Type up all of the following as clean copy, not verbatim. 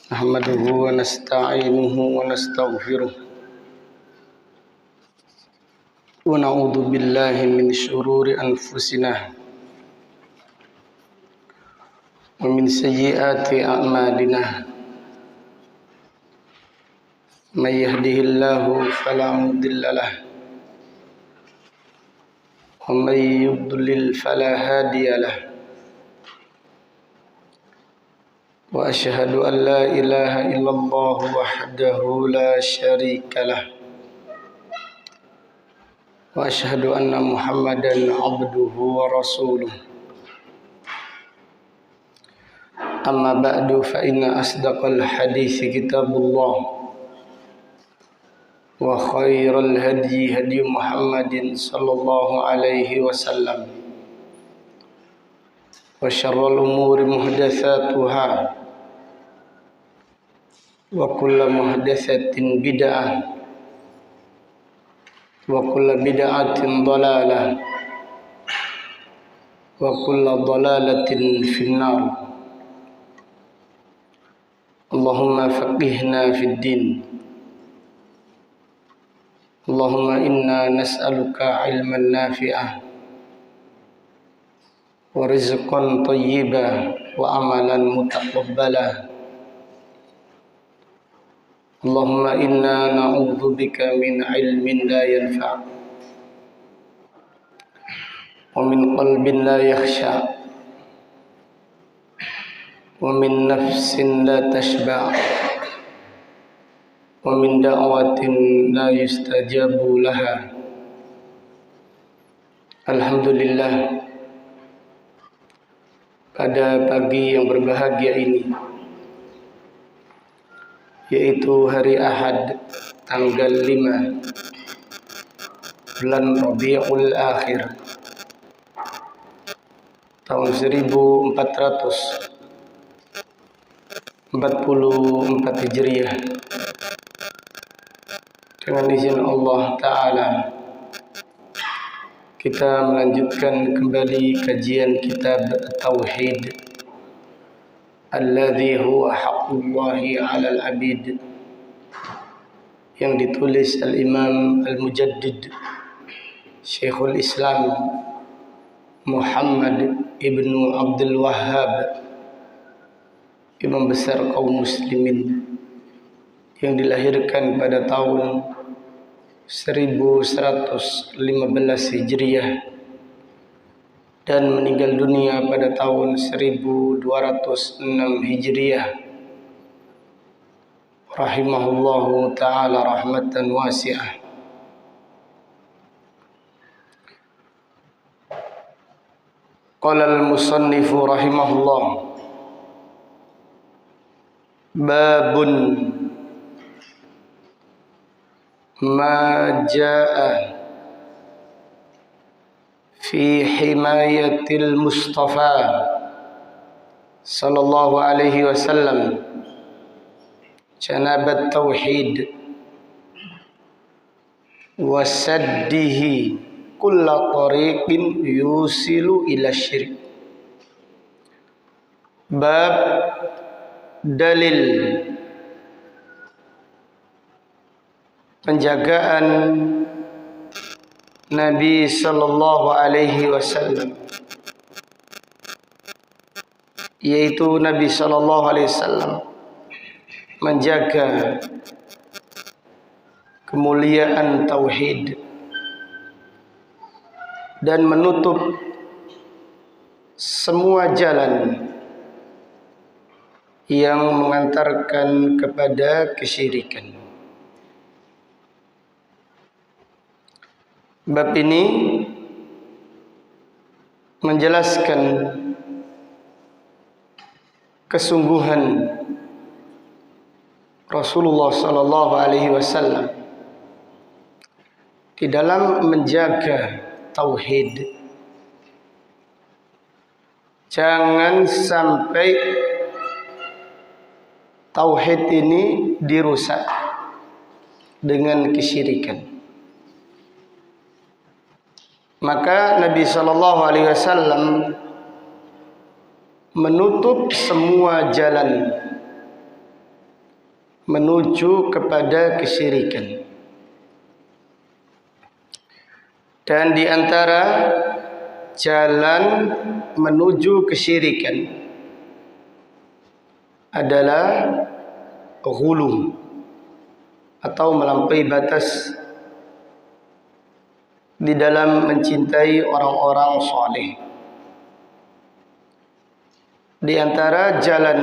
نحمده ونستعينه ونستغفره ونعوذ بالله من شرور أنفسنا ومن سيئات أعمالنا من يهده الله فلا مضل له ومن يضلل فلا هادي له وأشهد أن لا إله إلا الله وحده لا شريك له وأشهد أن محمدا عبده ورسوله أما بعد فإن أصدق الحديث كتاب الله وخير الهدي هدي محمد صلى الله عليه وسلم وشر الأمور محدثاتها وكل محدثة بدعة وكل بدعة ضلالة وكل ضلالة في النار اللهم فقهنا في الدين اللهم إنا نسألك علما نافعا ورزقا طيبا وعملا متقبلا اللهم إنا نعوذ بك من علم لا ينفع ومن قلب لا يخشع ومن نفس لا تشبع ومن دعوة لا يستجاب لها. Alhamdulillah, pada pagi yang berbahagia ini, yaitu hari Ahad tanggal 5 bulan Rabiul Akhir tahun 1444 Hijriah, dengan izin Allah Ta'ala kita melanjutkan kembali kajian kitab Tauhid alladhi huwa haqqullahi 'alal 'abid, yang ditulis Al-Imam Al-Mujaddid Syekhul Islam Muhammad ibnu Abdul Wahhab, imam besar kaum muslimin, yang dilahirkan pada tahun 1115 Hijriah dan meninggal dunia pada tahun 1206 Hijriah, rahimahullahu ta'ala rahmatan wasi'ah. Qala al-musannifu rahimahullah, babun ma jaa fi himayatil Mustafa sallallahu alaihi wasallam janabat tauhid wa saddihi kulla tariqin yusilu ila syirik. Bab dalil penjagaan Nabi sallallahu alaihi wasallam, yaitu Nabi sallallahu alaihi wasallam menjaga kemuliaan tauhid dan menutup semua jalan yang mengantarkan kepada kesyirikan. Bab ini menjelaskan kesungguhan Rasulullah sallallahu alaihi wasallam di dalam menjaga tauhid. Jangan sampai tauhid ini dirusak dengan kesyirikan. Maka Nabi sallallahu alaihi wasallam menutup semua jalan menuju kepada kesyirikan. Dan di antara jalan menuju kesyirikan adalah ghulu atau melampaui batas di dalam mencintai orang-orang saleh. Di antara jalan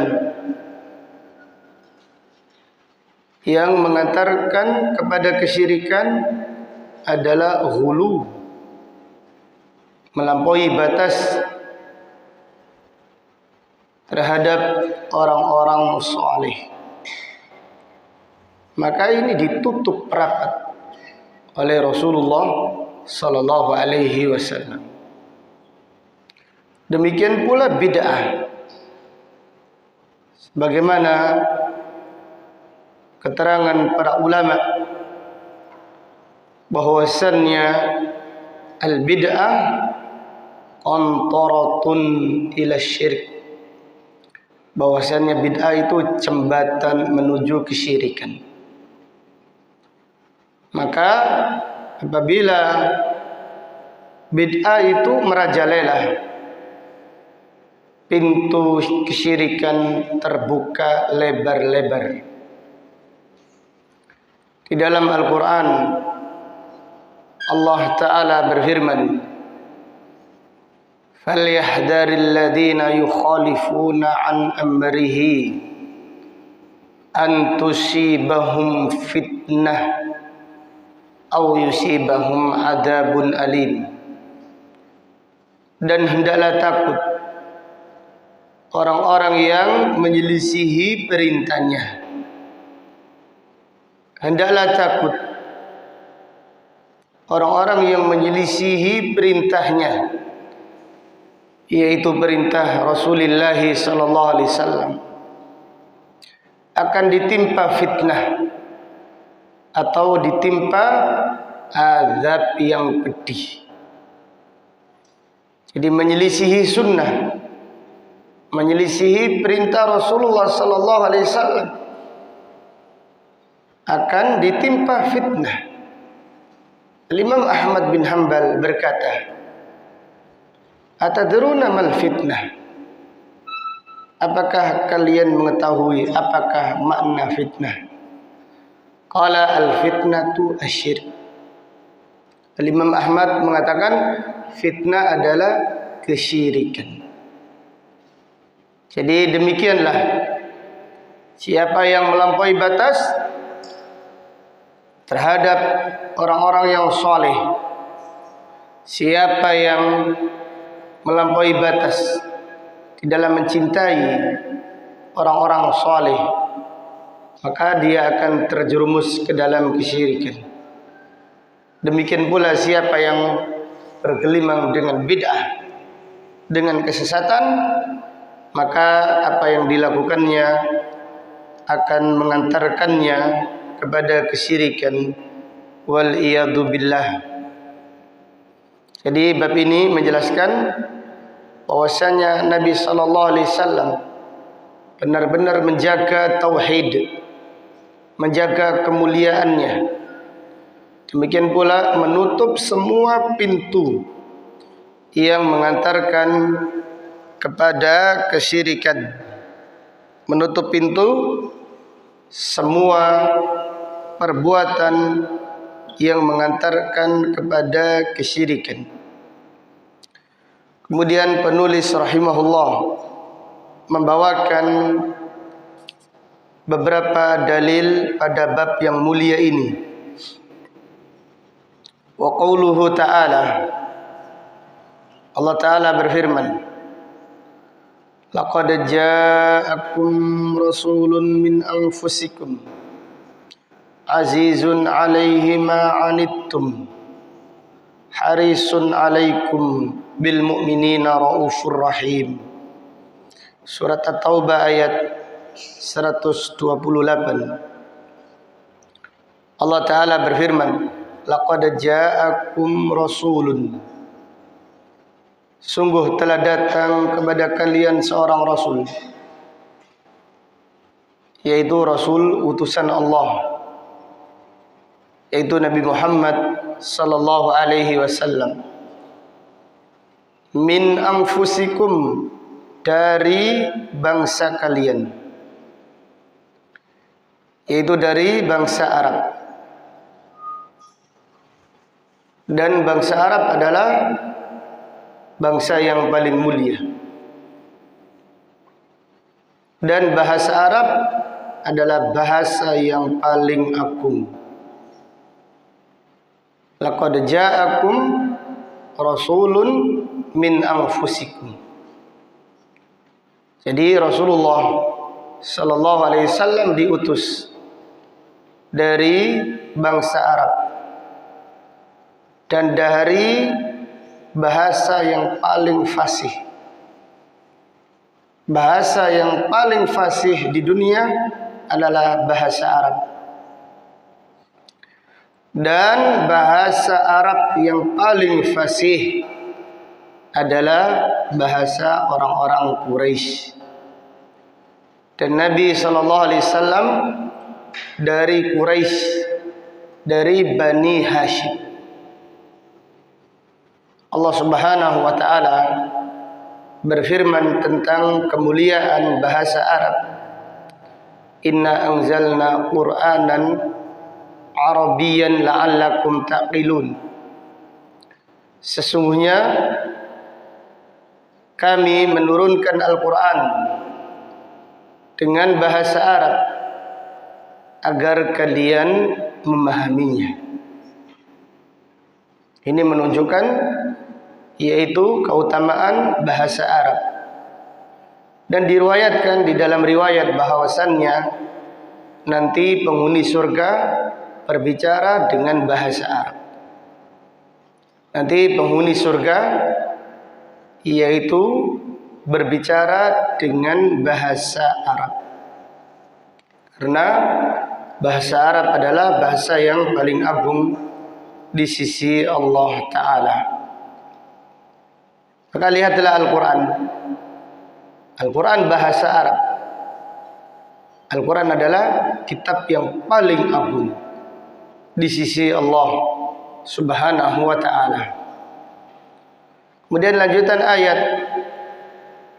yang mengantarkan kepada kesyirikan adalah ghulu, melampaui batas terhadap orang-orang saleh. Maka ini ditutup rapat oleh Rasulullah sallallahu alaihi wasallam. Demikian pula bid'ah. Bagaimana keterangan para ulama bahwasannya al-bid'ah qantaratun ila syirk, bahwasannya bid'ah itu jembatan menuju kesyirikan. Maka apabila bid'ah itu merajalela, pintu kesyirikan terbuka lebar-lebar. Di dalam Al-Quran Allah Ta'ala berfirman, فَلْيَحْذَرِ الَّذِينَ يُخَالِفُونَ عَنْ أَمْرِهِ أَنْ تُصِيبَهُمْ فِتْنَةٌ أَوْ يُصِيبَهُمْ عَذَابٌ أَلِيمٌ. Dan hendaklah takut orang-orang yang menyelisihi perintahnya. Hendaklah takut orang-orang yang menyelisihi perintahnya, yaitu perintah Rasulullah sallallahu alaihi wasallam, akan ditimpa fitnah atau ditimpa azab yang pedih. Jadi menyelisihi sunnah, menyelisihi perintah Rasulullah sallallahu alaihi wasallam akan ditimpa fitnah. Imam Ahmad bin Hanbal berkata, "Atadruna mal fitnah?" Apakah kalian mengetahui apakah makna fitnah? Qala al-fitnatu asyirk. Imam Ahmad mengatakan fitnah adalah kesyirikan. Jadi demikianlah, siapa yang melampaui batas terhadap orang-orang yang saleh, siapa yang melampaui batas di dalam mencintai orang-orang saleh, maka dia akan terjerumus ke dalam kesyirikan. Demikian pula siapa yang bergelimang dengan bid'ah, dengan kesesatan, maka apa yang dilakukannya akan mengantarkannya kepada kesyirikan, wal iyadu billah. Jadi bab ini menjelaskan bahwasanya Nabi sallallahu alaihi wasallam benar-benar menjaga tauhid, menjaga kemuliaannya. Demikian pula menutup semua pintu yang mengantarkan kepada kesyirikan. Menutup pintu semua perbuatan yang mengantarkan kepada kesyirikan. Kemudian penulis rahimahullah membawakan beberapa dalil pada bab yang mulia ini. Wa qauluhu ta'ala, Allah Ta'ala berfirman, laqad ja'akum rasulun min anfusikum azizun 'alaihi ma 'anittum harisun 'alaikum bil mu'minina raufur rahim. Surat At-Taubah ayat 128. Allah Ta'ala berfirman, laqad ja'akum rasulun, sungguh telah datang kepada kalian seorang rasul yaitu Rasul utusan Allah, yaitu Nabi Muhammad sallallahu alaihi wasallam. Min anfusikum, dari bangsa kalian, yaitu dari bangsa Arab. Dan bangsa Arab adalah bangsa yang paling mulia. Dan bahasa Arab adalah bahasa yang paling agung. Laqad ja'akum rasulun min anfusikum. Jadi Rasulullah sallallahu alaihi wasallam diutus dari bangsa Arab dan dari bahasa yang paling fasih. Bahasa yang paling fasih di dunia adalah bahasa Arab. Dan bahasa Arab yang paling fasih adalah bahasa orang-orang Quraisy. Dan Nabi sallallahu alaihi wasallam dari Quraisy, dari Bani Hashim. Allah Subhanahu wa taala berfirman tentang kemuliaan bahasa Arab. Inna anzalna Qur'anan Arabiyyan la'allakum taqilun. Sesungguhnya kami menurunkan Al-Quran dengan bahasa Arab agar kalian memahaminya. Ini menunjukkan yaitu keutamaan bahasa Arab. Dan diriwayatkan di dalam riwayat bahwasannya nanti penghuni surga berbicara dengan bahasa Arab. Nanti penghuni surga yaitu berbicara dengan bahasa Arab. Karena bahasa Arab adalah bahasa yang paling agung di sisi Allah Ta'ala. Maka lihatlah Al-Quran. Al-Quran bahasa Arab. Al-Quran adalah kitab yang paling agung di sisi Allah Subhanahu wa Ta'ala. Kemudian lanjutan ayat,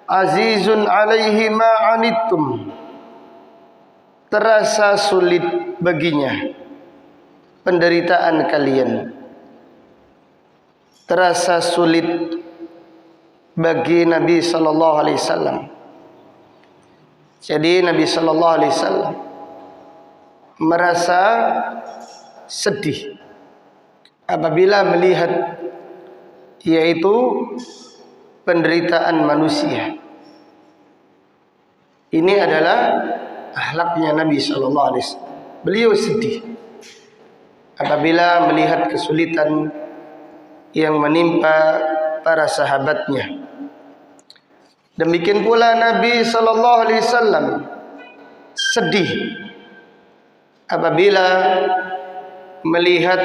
azizun alaihi ma anittum, terasa sulit baginya penderitaan kalian. Terasa sulit bagi Nabi sallallahu alaihi wasallam. Jadi Nabi sallallahu alaihi wasallam merasa sedih apabila melihat yaitu penderitaan manusia. Ini adalah akhlaknya Nabi sallallahu alaihi wasallam. Beliau sedih apabila melihat kesulitan yang menimpa para sahabatnya. Demikian pula Nabi sallallahu alaihi wasallam sedih apabila melihat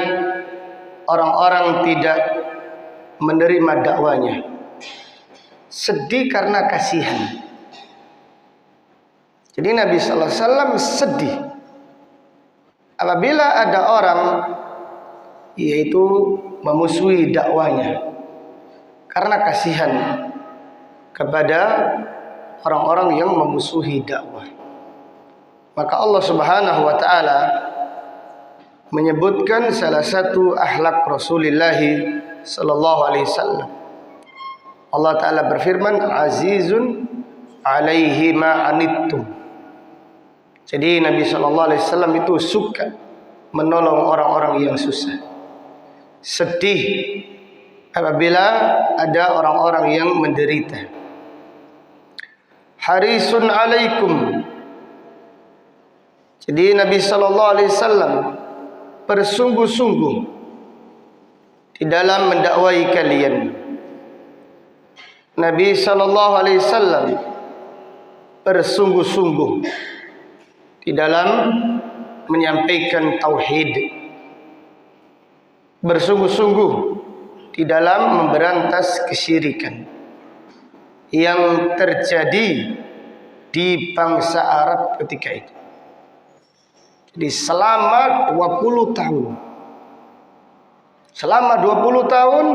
orang-orang tidak menerima dakwanya. Sedih karena kasihan. Jadi Nabi sallallahu alaihi wasallam sedih apabila ada orang yaitu memusuhi dakwanya karena kasihan kepada orang-orang yang memusuhi dakwah. Maka Allah Subhanahu wa taala menyebutkan salah satu akhlak Rasulullah sallallahu alaihi wasallam. Allah taala berfirman, azizun alaihi ma anittum. Jadi Nabi sallallahu alaihi wasallam itu suka menolong orang-orang yang susah. Sedih apabila ada orang-orang yang menderita. Harisun alaikum. Jadi Nabi sallallahu alaihi wasallam bersungguh-sungguh di dalam mendakwai kalian. Nabi sallallahu alaihi wasallam bersungguh-sungguh di dalam menyampaikan tauhid. Bersungguh-sungguh di dalam memberantas kesyirikan yang terjadi di bangsa Arab ketika itu. Jadi selama 20 tahun. Selama 20 tahun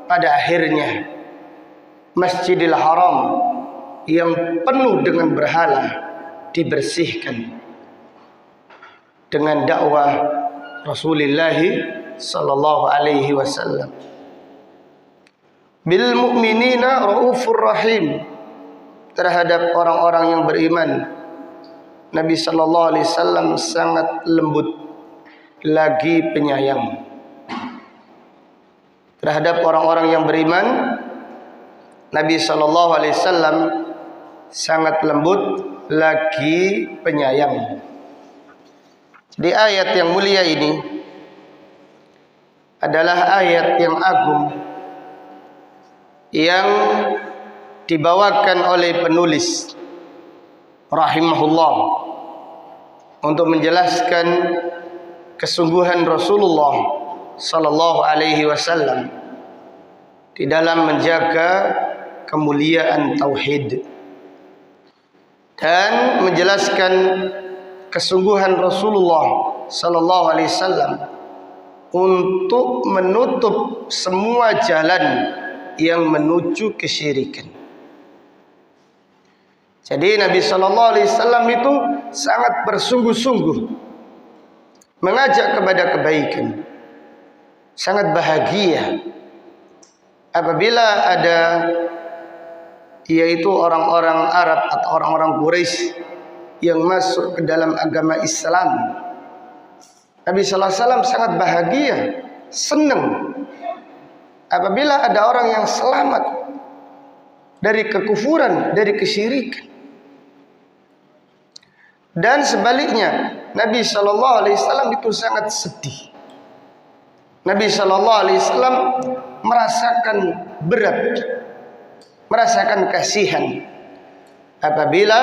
pada akhirnya Masjidil Haram yang penuh dengan berhala dibersihkan dengan dakwah Rasulullah sallallahu alaihi wasallam. Bil mu'minina raufur rahim, terhadap orang-orang yang beriman Nabi sallallahu alaihi wasallam sangat lembut lagi penyayang. Terhadap orang-orang yang beriman Nabi sallallahu alaihi wasallam sangat lembut lagi penyayang. Jadi ayat yang mulia ini adalah ayat yang agung yang dibawakan oleh penulis rahimahullah untuk menjelaskan kesungguhan Rasulullah sallallahu alaihi wasallam di dalam menjaga kemuliaan tauhid dan menjelaskan kesungguhan Rasulullah sallallahu alaihi wasallam untuk menutup semua jalan yang menuju kesyirikan. Jadi Nabi sallallahu alaihi wasallam itu sangat bersungguh-sungguh mengajak kepada kebaikan. Sangat bahagia apabila ada yaitu orang-orang Arab atau orang-orang Quraisy yang masuk ke dalam agama Islam. Nabi sallallahu alaihi wasallam sangat bahagia, senang apabila ada orang yang selamat dari kekufuran, dari kesyirikan. Dan sebaliknya, Nabi sallallahu alaihi wasallam itu sangat sedih. Nabi sallallahu alaihi wasallam merasakan berat, merasakan kasihan apabila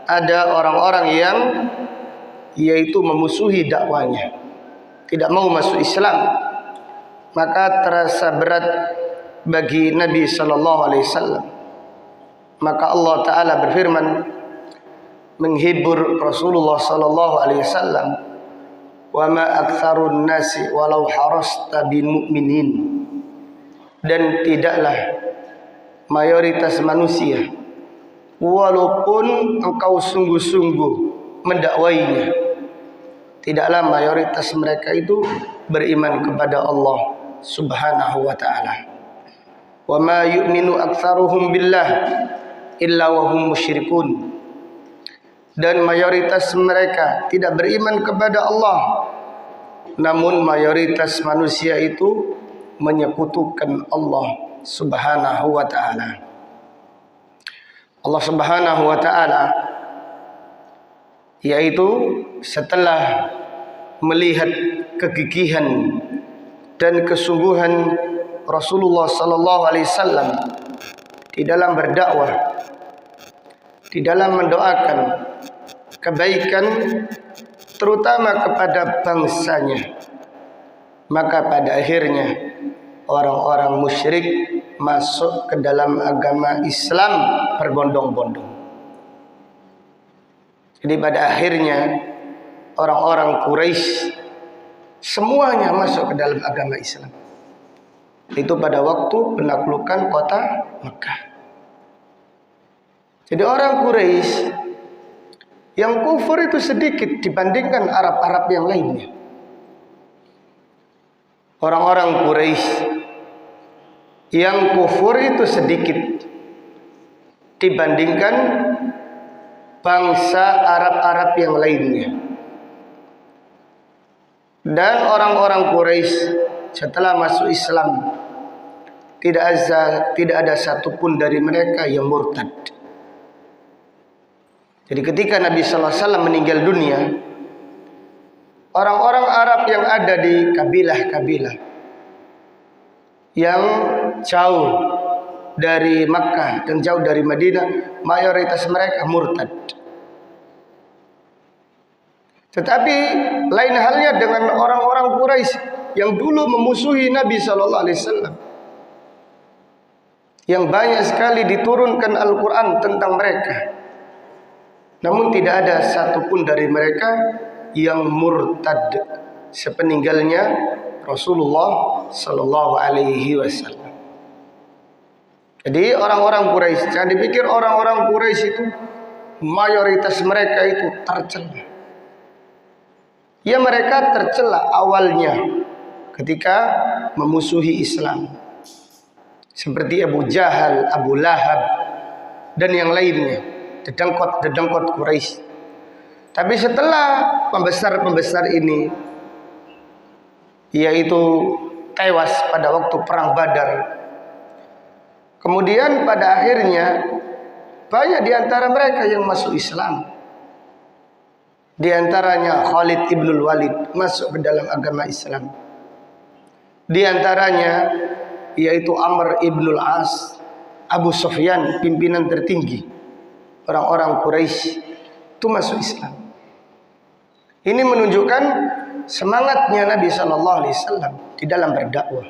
ada orang-orang yang yaitu memusuhi dakwanya, tidak mau masuk Islam. Maka terasa berat bagi Nabi sallallahu alaihi wasallam. Maka Allah taala berfirman menghibur Rasulullah sallallahu alaihi wasallam, "Wa ma aktsarun nasi walau harasta bil mu'minin." Dan tidaklah mayoritas manusia walaupun engkau sungguh-sungguh mendakwainya, tidaklah mayoritas mereka itu beriman kepada Allah Subhanahu wa ta'ala. Wa ma yu'minu aktsaruhum billah illa wa hum musyrikun. Dan mayoritas mereka tidak beriman kepada Allah, namun mayoritas manusia itu menyekutukan Allah Subhanahu wa ta'ala. Allah Subhanahu wa ta'ala yaitu setelah melihat kegigihan dan kesungguhan Rasulullah sallallahu alaihi wasallam di dalam berdakwah, di dalam mendoakan kebaikan terutama kepada bangsanya, maka pada akhirnya orang-orang musyrik masuk ke dalam agama Islam berbondong-bondong. Jadi pada akhirnya orang-orang Quraisy semuanya masuk ke dalam agama Islam. Itu pada waktu penaklukan kota Mekah. Jadi orang Quraisy yang kufur itu sedikit dibandingkan Arab-Arab yang lainnya. Orang-orang Quraisy yang kufur itu sedikit dibandingkan bangsa Arab-Arab yang lainnya. Dan orang-orang Quraisy setelah masuk Islam tidak ada satupun dari mereka yang murtad. Jadi ketika Nabi sallallahu alaihi wasallam meninggal dunia, orang-orang Arab yang ada di kabilah-kabilah yang jauh dari Makkah dan jauh dari Madinah, mayoritas mereka murtad. Tetapi lain halnya dengan orang-orang Quraisy yang dulu memusuhi Nabi sallallahu alaihi wasallam, yang banyak sekali diturunkan Al-Quran tentang mereka, namun tidak ada satupun dari mereka yang murtad sepeninggalnya Rasulullah sallallahu alaihi wasallam. Jadi orang-orang Quraisy, jangan dipikir orang-orang Quraisy itu mayoritas mereka itu tercela. Ya, mereka tercela awalnya ketika memusuhi Islam, seperti Abu Jahal, Abu Lahab, dan yang lainnya, dedengkot Quraisy. Tapi setelah pembesar-pembesar ini, yaitu tewas pada waktu perang Badar, kemudian pada akhirnya banyak di antara mereka yang masuk Islam. Di antaranya Khalid ibnul Walid masuk ke dalam agama Islam. Di antaranya yaitu Amr ibnul As, Abu Sufyan, pimpinan tertinggi orang-orang Quraisy, itu masuk Islam. Ini menunjukkan semangatnya Nabi Shallallahu Alaihi Wasallam di dalam berdakwah,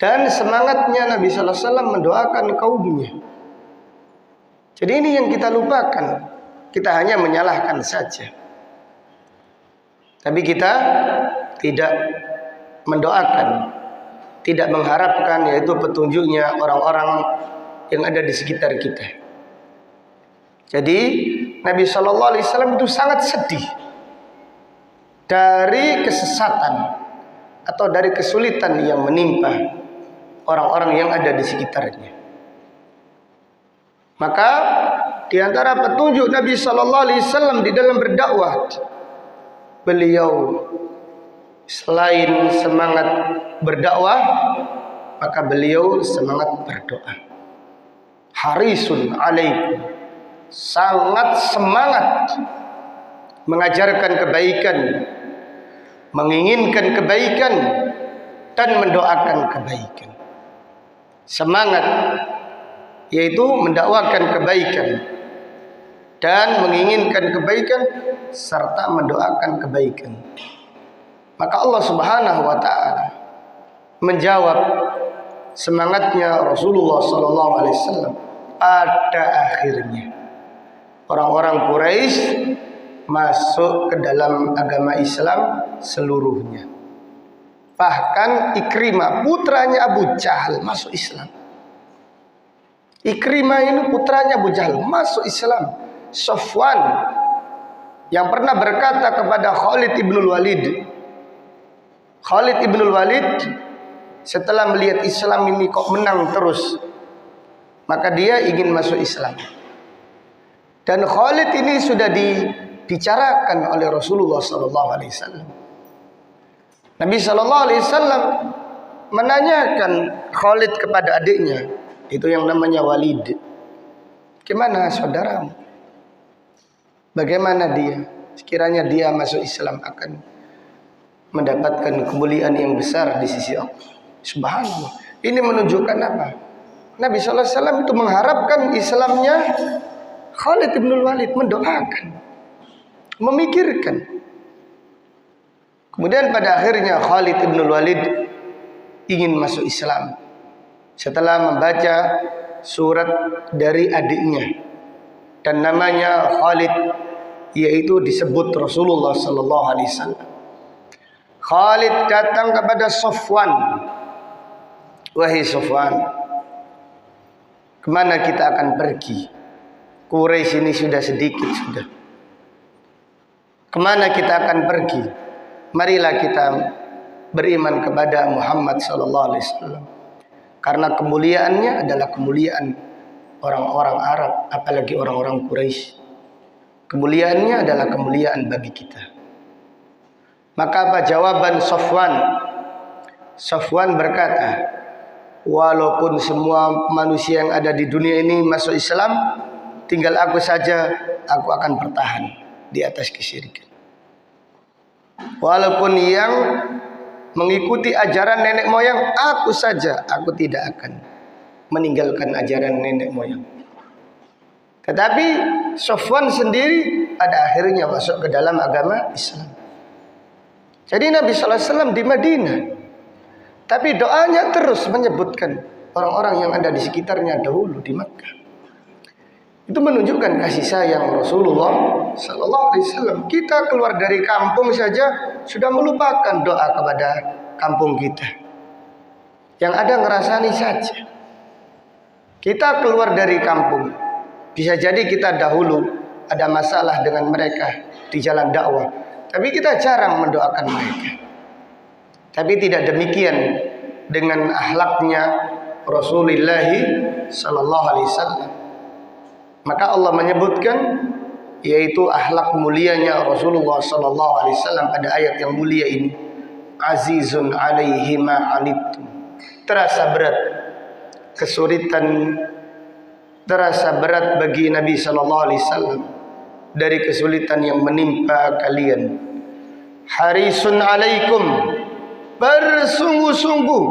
dan semangatnya Nabi Shallallahu Alaihi Wasallam mendoakan kaumnya. Jadi ini yang kita lupakan. Kita hanya menyalahkan saja, tapi kita tidak mendoakan, tidak mengharapkan yaitu petunjuknya orang-orang yang ada di sekitar kita. Jadi Nabi Shallallahu Alaihi Wasallam itu sangat sedih dari kesesatan atau dari kesulitan yang menimpa orang-orang yang ada di sekitarnya. Maka di antara petunjuk Nabi Shallallahu Alaihi Wasallam di dalam berdakwah, beliau selain semangat berdakwah, maka beliau semangat berdoa. Harisun alaikum, sangat semangat mengajarkan kebaikan, menginginkan kebaikan, dan mendoakan kebaikan. Semangat yaitu mendakwakan kebaikan dan menginginkan kebaikan serta mendoakan kebaikan. Maka Allah Subhanahu wa taala menjawab semangatnya Rasulullah sallallahu alaihi wasallam. Pada akhirnya orang-orang Quraisy masuk ke dalam agama Islam seluruhnya. Bahkan Ikrimah, putranya Abu Jahal, masuk Islam. Ikrimah ini putranya Abu Jahal masuk Islam. Safwan yang pernah berkata kepada Khalid ibnul Walid, Khalid ibnul Walid setelah melihat Islam ini kok menang terus, maka dia ingin masuk Islam. Dan Khalid ini sudah dibicarakan oleh Rasulullah SAW. Nabi SAW menanyakan Khalid kepada adiknya, itu yang namanya Walid, gimana saudaramu? Bagaimana dia? Sekiranya dia masuk Islam akan mendapatkan kemuliaan yang besar di sisi Allah. Subhanallah. Ini menunjukkan apa? Nabi SAW itu mengharapkan Islamnya Khalid ibn Walid, mendoakan, memikirkan. Kemudian pada akhirnya Khalid ibn Walid ingin masuk Islam setelah membaca surat dari adiknya, dan namanya Khalid, yaitu disebut Rasulullah sallallahu alaihi wasallam. Khalid datang kepada Safwan, wahai Safwan, kemana kita akan pergi? Quraisy ini sudah sedikit sudah. Kemana kita akan pergi? Marilah kita beriman kepada Muhammad sallallahu alaihi wasallam. Karena kemuliaannya adalah kemuliaan orang-orang Arab, apalagi orang-orang Quraisy. Kemuliaannya adalah kemuliaan bagi kita. Maka apa jawaban Safwan? Safwan berkata, walaupun semua manusia yang ada di dunia ini masuk Islam, tinggal aku saja, aku akan bertahan di atas kesyirikan. Walaupun yang mengikuti ajaran nenek moyang, aku saja, aku tidak akan meninggalkan ajaran nenek moyang. Tetapi Safwan sendiri pada akhirnya masuk ke dalam agama Islam. Jadi Nabi SAW di Madinah, tapi doanya terus menyebutkan orang-orang yang ada di sekitarnya dahulu di Makkah. Itu menunjukkan kasih sayang Rasulullah Sallallahu Alaihi Wasallam. Kita keluar dari kampung saja sudah melupakan doa kepada kampung kita. Yang ada ngerasani saja. Kita keluar dari kampung, bisa jadi kita dahulu ada masalah dengan mereka di jalan dakwah, tapi kita jarang mendoakan mereka. Tapi tidak demikian dengan akhlaknya Rasulullah Sallallahu Alaihi Wasallam. Maka Allah menyebutkan yaitu akhlak mulianya Rasulullah Sallallahu Alaihi Wasallam pada ayat yang mulia ini. Azizun alaihi ma anittum. Terasa berat kesulitan, terasa berat bagi Nabi Sallallahu Alaihi Wasallam dari kesulitan yang menimpa kalian. Harisun alaikum, bersungguh-sungguh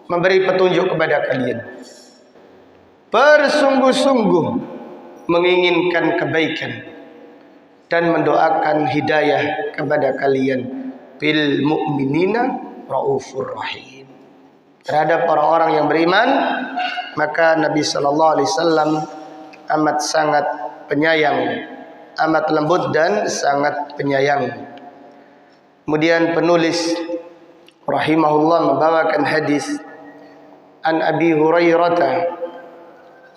memberi petunjuk kepada kalian, bersungguh-sungguh menginginkan kebaikan dan mendoakan hidayah kepada kalian. Bil mu'minina raufur rahim. Terhadap orang-orang yang beriman, maka Nabi Sallallahu Alaihi Wasallam amat sangat penyayang, amat lembut dan sangat penyayang. Kemudian penulis rahimahullah membawakan hadis an Abi Hurairah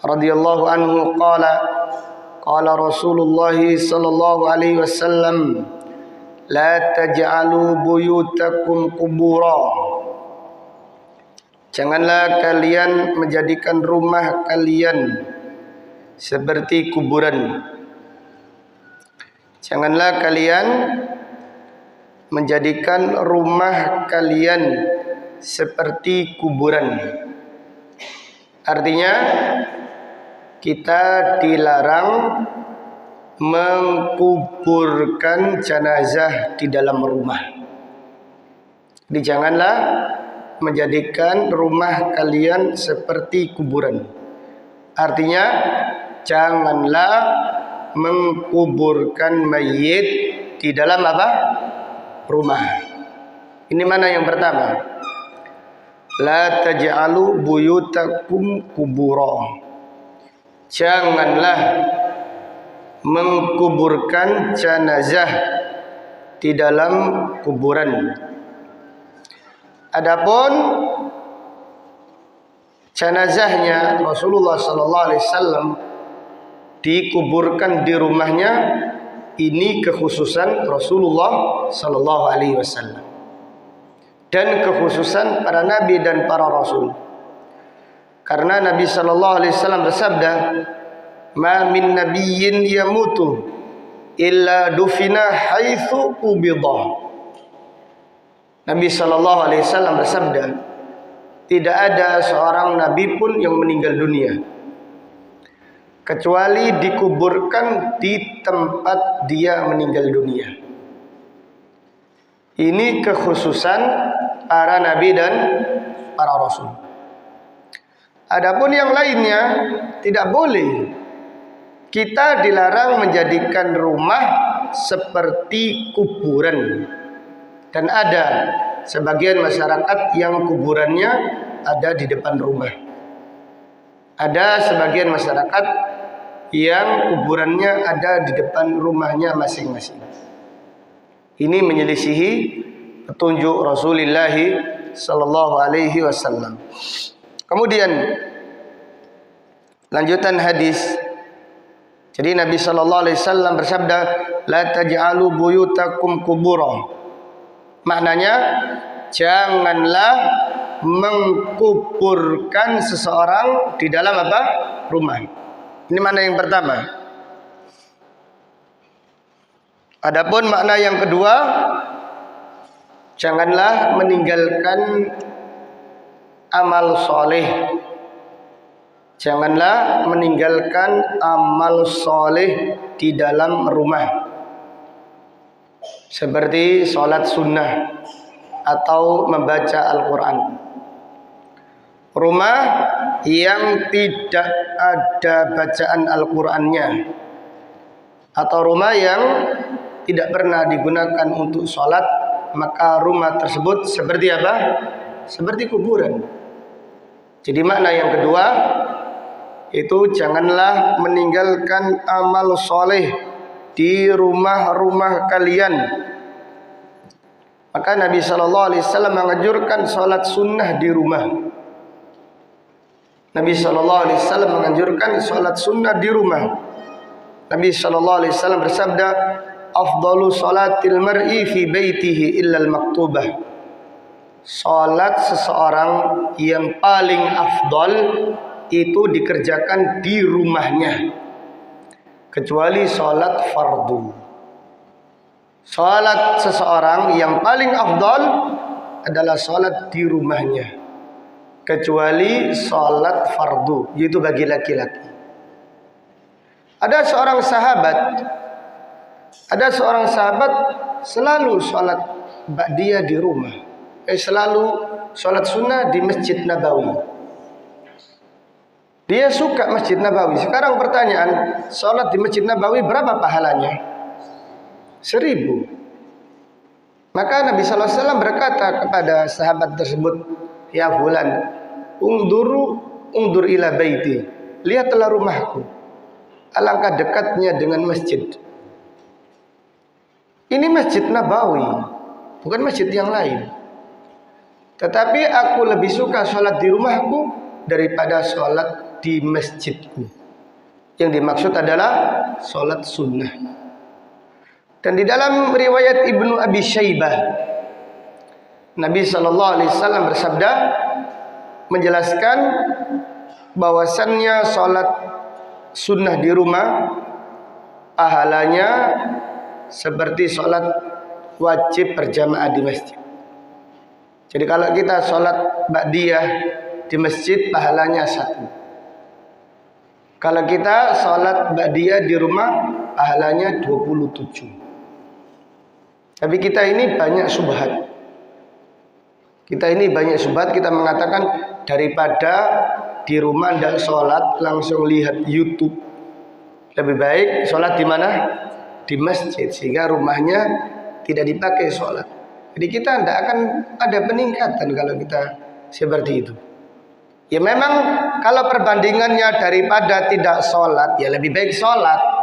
radhiyallahu anhu qala Rasulullah sallallahu alaihi wasallam la taj'alu buyutakum qubura. Janganlah kalian menjadikan rumah kalian seperti kuburan. Janganlah kalian menjadikan rumah kalian seperti kuburan. Artinya kita dilarang mengkuburkan jenazah di dalam rumah. Jadi janganlah menjadikan rumah kalian seperti kuburan. Artinya janganlah mengkuburkan mayit di dalam apa? Rumah. Ini mana yang pertama? La taj'alu buyutakum kubura. Janganlah mengkuburkan jenazah di dalam kuburan. Adapun jenazahnya Rasulullah sallallahu alaihi wasallam dikuburkan di rumahnya, ini kekhususan Rasulullah sallallahu alaihi wasallam dan kekhususan para nabi dan para rasul. Karena Nabi sallallahu alaihi wasallam bersabda, "Ma min nabiyyin yamutu illa dufina haitsu qubida." Nabi sallallahu alaihi wasallam bersabda, tidak ada seorang nabi pun yang meninggal dunia kecuali dikuburkan di tempat dia meninggal dunia. Ini kekhususan para nabi dan para rasul. Adapun yang lainnya tidak boleh. Kita dilarang menjadikan rumah seperti kuburan. Dan ada sebagian masyarakat yang kuburannya ada di depan rumah. Ada sebagian masyarakat yang kuburannya ada di depan rumahnya masing-masing. Ini menyelisihi petunjuk Rasulullah sallallahu alaihi wasallam. Kemudian lanjutan hadis. Jadi Nabi sallallahu alaihi wasallam bersabda, la taj'alu buyutakum qubura. Maknanya janganlah mengkuburkan seseorang di dalam apa? Rumah. Ini makna yang pertama. Adapun makna yang kedua, janganlah meninggalkan amal soleh. Janganlah meninggalkan amal soleh di dalam rumah, seperti sholat sunnah atau membaca Al-Quran. Rumah yang tidak ada bacaan Al-Qurannya, atau rumah yang tidak pernah digunakan untuk sholat, maka rumah tersebut seperti apa? Seperti kuburan. Jadi makna yang kedua, itu janganlah meninggalkan amal soleh di rumah-rumah kalian. Maka Nabi SAW menganjurkan salat sunnah di rumah. Nabi SAW menganjurkan salat sunnah di rumah. Nabi SAW bersabda, "Afdalu salatil mar'i fi baitihi illa al-maktubah." Salat seseorang yang paling afdal itu dikerjakan di rumahnya, kecuali salat fardu. Salat seseorang yang paling afdal adalah salat di rumahnya, kecuali salat fardu, yaitu bagi laki-laki. Ada seorang sahabat selalu salat ba'diyah di rumah, selalu salat sunnah di Masjid Nabawi. Dia suka Masjid Nabawi. Sekarang pertanyaan, salat di Masjid Nabawi berapa pahalanya? 1000. Maka Nabi SAW berkata kepada sahabat tersebut, "Ya fulan, undur ila baiti, lihatlah rumahku, alangkah dekatnya dengan masjid. Ini Masjid Nabawi, bukan masjid yang lain. Tetapi aku lebih suka sholat di rumahku daripada sholat di masjidku." Yang dimaksud adalah sholat sunnah. Dan di dalam riwayat Ibnu Abi Syaibah, Nabi SAW bersabda, menjelaskan bahwasannya sholat sunnah di rumah pahalanya seperti sholat wajib berjamaah di masjid. Jadi kalau kita sholat ba'diyah di masjid pahalanya 1. Kalau kita sholat ba'diyah di rumah pahalanya 27. Tapi kita ini banyak subhat. Kita mengatakan daripada di rumah tidak sholat langsung lihat YouTube, lebih baik sholat di mana? Di masjid, sehingga rumahnya tidak dipakai sholat. Jadi kita tidak akan ada peningkatan kalau kita seperti itu. Ya memang kalau perbandingannya daripada tidak sholat, ya lebih baik sholat.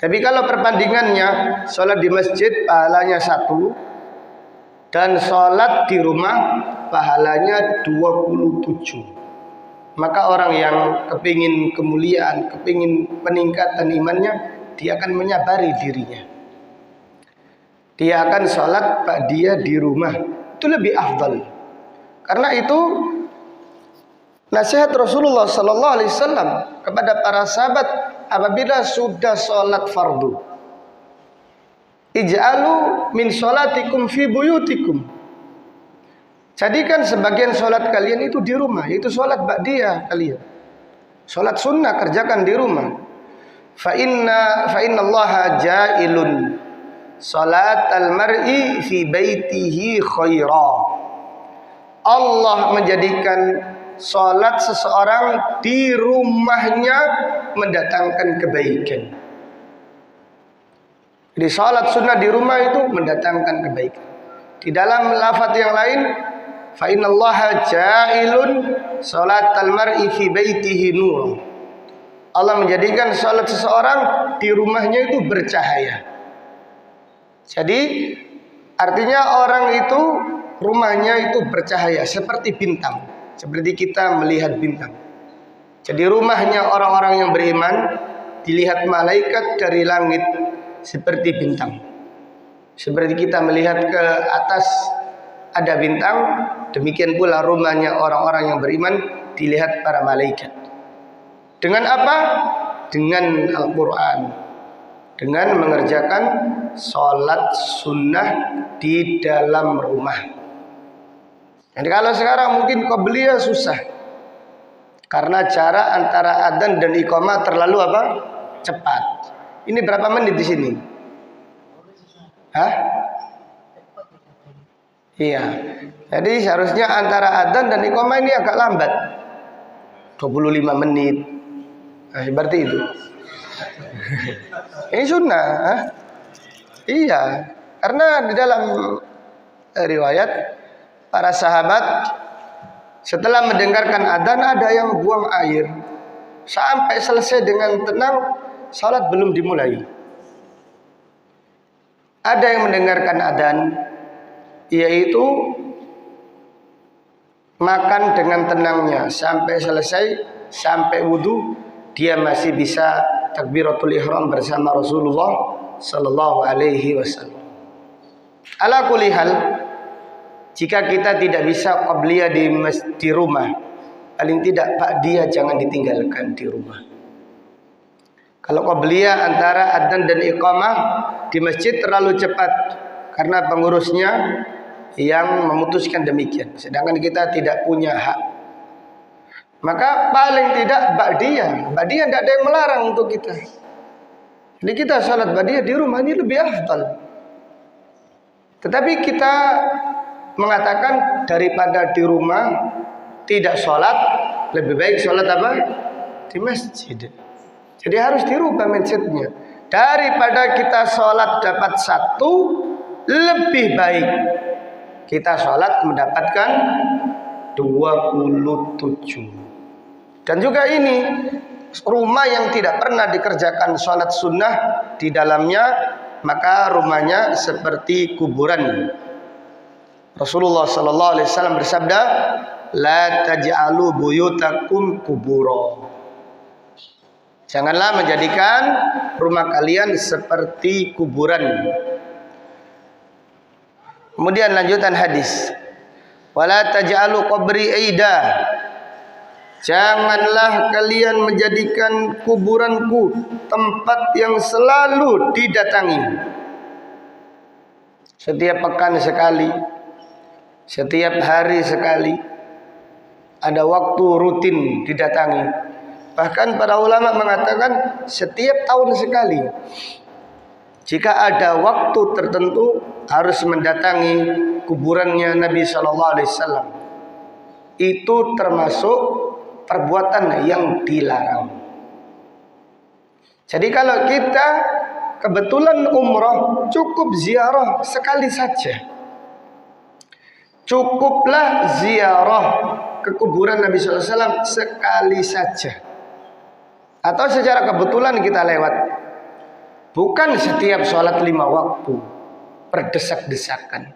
Tapi kalau perbandingannya sholat di masjid pahalanya 1 dan sholat di rumah pahalanya 27. Maka orang yang kepingin kemuliaan, kepingin peningkatan imannya, dia akan menyabari dirinya. Dia akan sholat ba'diyah di rumah, itu lebih afdal. Karena itu nasihat Rasulullah SAW kepada para sahabat apabila sudah sholat fardu, ij'alu min sholatikum fi buyutikum, jadikan sebagian sholat kalian itu di rumah, itu sholat ba'diyah kalian. Sholat sunnah kerjakan di rumah. Fa inna Allaha ja'ilun sholatal mar'i fi baitihi khaira. Allah menjadikan sholat seseorang di rumahnya mendatangkan kebaikan. Jadi sholat sunnah di rumah itu mendatangkan kebaikan. Di dalam lafaz yang lain, fa innallaha ja'ilun sholatal mar'i fi baitihi nur. Allah menjadikan sholat seseorang di rumahnya itu bercahaya. Jadi artinya orang itu rumahnya itu bercahaya seperti bintang. Seperti kita melihat bintang. Jadi rumahnya orang-orang yang beriman dilihat malaikat dari langit seperti bintang. Seperti kita melihat ke atas ada bintang, demikian pula rumahnya orang-orang yang beriman dilihat para malaikat. Dengan apa? Dengan Al-Quran. Dengan mengerjakan sholat sunnah di dalam rumah. Jadi kalau sekarang mungkin qobliyah susah, karena jarak antara adzan dan iqamah terlalu apa? Cepat. Ini berapa menit di sini? Hah? Iya. Jadi seharusnya antara adzan dan iqamah ini agak lambat. 25 menit. Nah, seperti itu. Ini sunnah. Hah? Iya. Karena di dalam riwayat para sahabat setelah mendengarkan adzan ada yang buang air sampai selesai dengan tenang, salat belum dimulai. Ada yang mendengarkan adzan, yaitu makan dengan tenangnya sampai selesai, sampai wudu, dia masih bisa takbiratul ihram bersama Rasulullah sallallahu alaihi wasallam. Ala kulli hal, jika kita tidak bisa qabliyah di rumah, paling tidak ba'diyah jangan ditinggalkan di rumah. Kalau qabliyah antara adzan dan iqamah di masjid terlalu cepat karena pengurusnya yang memutuskan demikian, sedangkan kita tidak punya hak. Maka paling tidak ba'diyah tidak ada yang melarang untuk kita. Jadi kita salat ba'diyah di rumah ini lebih afdal. Tetapi kita mengatakan daripada di rumah tidak sholat, lebih baik sholat apa? Di masjid. Jadi harus dirubah mindsetnya. Daripada kita sholat dapat 1, lebih baik kita sholat mendapatkan 27. Dan juga ini rumah yang tidak pernah dikerjakan sholat sunnah di dalamnya, maka rumahnya seperti kuburan. Rasulullah sallallahu alaihi wasallam bersabda, "La taj'alu buyutakum kubura." Janganlah menjadikan rumah kalian seperti kuburan. Kemudian lanjutan hadis, "Wala taj'alu qabri aida." Janganlah kalian menjadikan kuburanku tempat yang selalu didatangi. Setiap pekan sekali, setiap hari sekali, ada waktu rutin didatangi. Bahkan para ulama mengatakan setiap tahun sekali. Jika ada waktu tertentu harus mendatangi kuburannya Nabi Sallallahu Alaihi Wasallam. Itu termasuk perbuatan yang dilarang. Jadi kalau kita kebetulan umroh, cukup ziarah sekali saja. Cukuplah ziarah ke kuburan Nabi Sallallahu Alaihi Wasallam sekali saja. Atau secara kebetulan kita lewat. Bukan setiap sholat 5 waktu berdesak-desakan.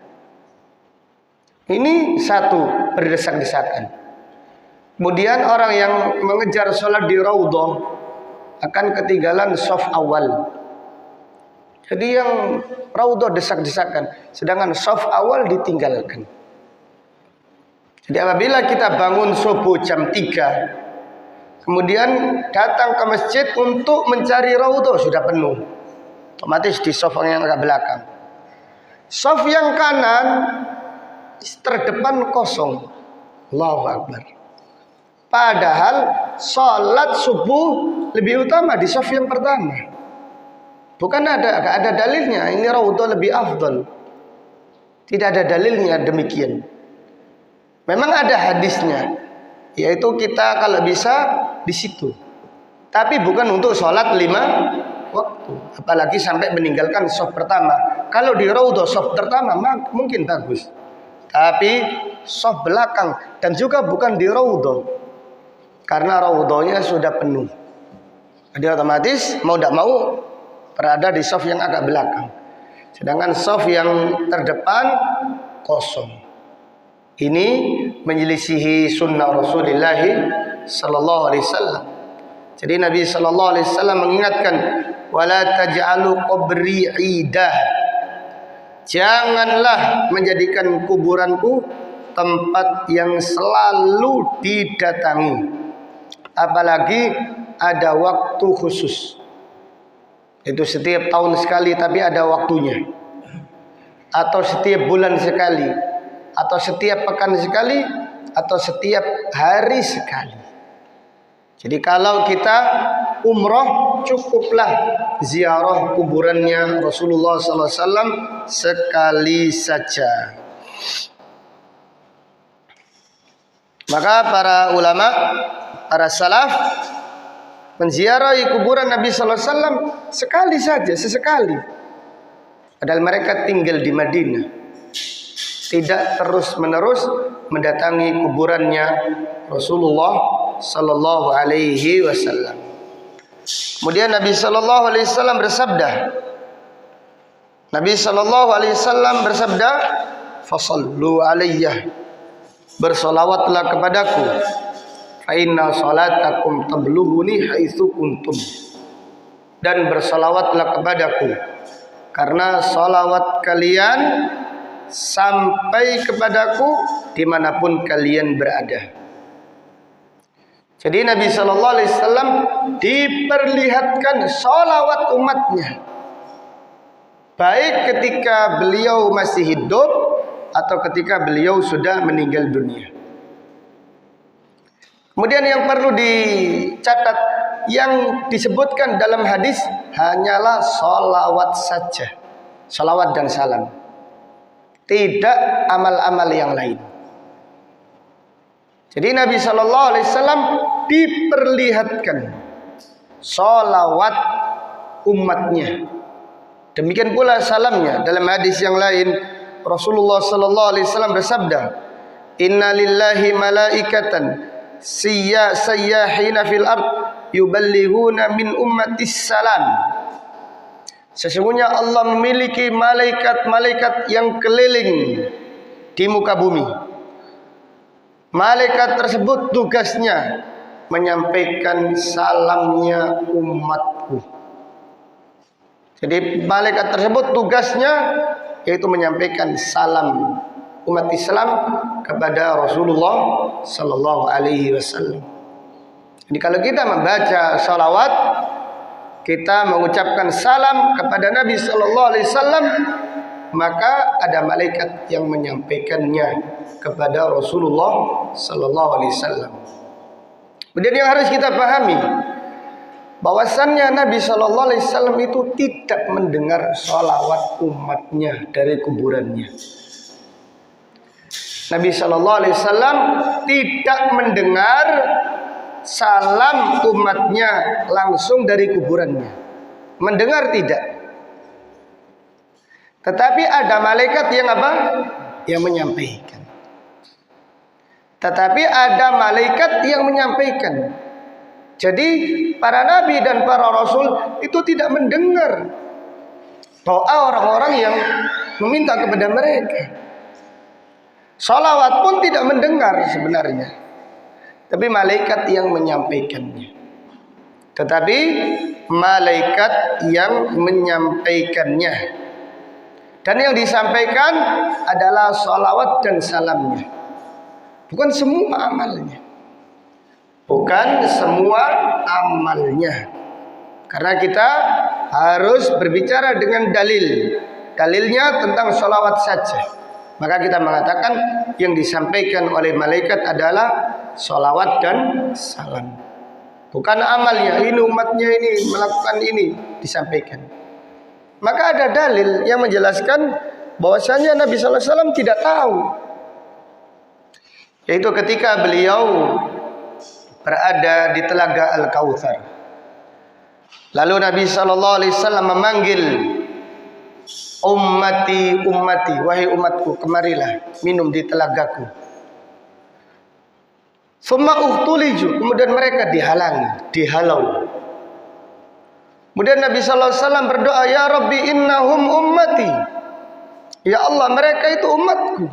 Ini satu, berdesak-desakan. Kemudian orang yang mengejar sholat di Raudhah akan ketinggalan shaf awal. Jadi yang Raudhah desak-desakan, sedangkan shaf awal ditinggalkan. Jadi apabila kita bangun subuh jam 3, kemudian datang ke masjid untuk mencari Raudhah, sudah penuh. Otomatis di shaf yang agak belakang. Shaf yang kanan terdepan kosong. Allahu Akbar. Padahal sholat subuh lebih utama di shaf yang pertama. Bukan gak ada dalilnya. Ini Raudhah lebih afdal. Tidak ada dalilnya demikian. Memang ada hadisnya, yaitu kita kalau bisa di situ. Tapi bukan untuk sholat 5 waktu. Apalagi sampai meninggalkan shaf pertama. Kalau di Raudhah shaf pertama mungkin bagus. Tapi shaf belakang dan juga bukan di Raudhah. Karena Raudhahnya sudah penuh. Jadi otomatis mau tidak mau berada di shaf yang agak belakang. Sedangkan shaf yang terdepan kosong. Ini menyelisihi sunnah Rasulullah sallallahu alaihi wasallam. Jadi Nabi sallallahu alaihi wasallam mengingatkan, wala taj'alu qabri 'idah. Janganlah menjadikan kuburanku tempat yang selalu didatangi. Apalagi ada waktu khusus. Itu setiap tahun sekali tapi ada waktunya. Atau setiap bulan sekali, atau setiap pekan sekali, atau setiap hari sekali. Jadi kalau kita umroh, cukuplah ziarah kuburannya Rasulullah SAW sekali saja. Maka para ulama, para salaf menziarahi kuburan Nabi SAW sekali saja, sesekali. Padahal mereka tinggal di Madinah, tidak terus-menerus mendatangi kuburannya Rasulullah sallallahu alaihi wasallam. Kemudian Nabi sallallahu alaihi wasallam bersabda, Nabi sallallahu alaihi wasallam bersabda, "Fasallu alayya." Bersolawatlah kepadaku. Fa inna salatakum tablughuni haitsu kuntum. Dan bersolawatlah kepadaku, karena solawat kalian sampai kepadaku dimanapun kalian berada. Jadi Nabi Sallallahu Alaihi Wasallam diperlihatkan solawat umatnya, baik ketika beliau masih hidup atau ketika beliau sudah meninggal dunia. Kemudian yang perlu dicatat, yang disebutkan dalam hadis hanyalah solawat saja, solawat dan salam, tidak amal-amal yang lain. Jadi Nabi Sallallahu Alaihi Wasallam diperlihatkan solawat umatnya, demikian pula salamnya. Dalam hadis yang lain Rasulullah Sallallahu Alaihi Wasallam bersabda, "Inna lillahi malaikatan sayyahina fil ard yuballighuna min ummatis salam." Sesungguhnya Allah memiliki malaikat-malaikat yang keliling di muka bumi. Malaikat tersebut tugasnya menyampaikan salamnya umatku. Jadi malaikat tersebut tugasnya yaitu menyampaikan salam umat Islam kepada Rasulullah sallallahu alaihi wasallam. Jadi kalau kita membaca salawat, kita mengucapkan salam kepada Nabi sallallahu alaihi wasallam, maka ada malaikat yang menyampaikannya kepada Rasulullah sallallahu alaihi wasallam. Kemudian yang harus kita pahami, bahwasannya Nabi sallallahu alaihi wasallam itu tidak mendengar salawat umatnya dari kuburannya. Nabi sallallahu alaihi wasallam tidak mendengar salam umatnya langsung dari kuburannya. Mendengar tidak. Tetapi ada malaikat yang apa? Yang menyampaikan. Tetapi ada malaikat yang menyampaikan. Jadi para nabi dan para rasul itu tidak mendengar doa orang-orang yang meminta kepada mereka. Salawat pun tidak mendengar sebenarnya. Tapi malaikat yang menyampaikannya. Tetapi malaikat yang menyampaikannya. Dan yang disampaikan adalah salawat dan salamnya. Bukan semua amalnya. Bukan semua amalnya. Karena kita harus berbicara dengan dalil. Dalilnya tentang salawat saja. Maka kita mengatakan yang disampaikan oleh malaikat adalah salawat dan salam. Bukan amalnya, ini umatnya ini melakukan ini disampaikan. Maka ada dalil yang menjelaskan bahwasanya Nabi sallallahu alaihi wasallam tidak tahu. Yaitu ketika beliau berada di telaga Al-Kautsar. Lalu Nabi sallallahu alaihi wasallam memanggil, "Ummati, ummati, wahai umatku, kemarilah minum di telagaku." Summa uhtuliju, kemudian mereka dihalau. Kemudian Nabi sallallahu alaihi wasallam berdoa, "Ya Rabbi, innahum ummati." Ya Allah, mereka itu umatku.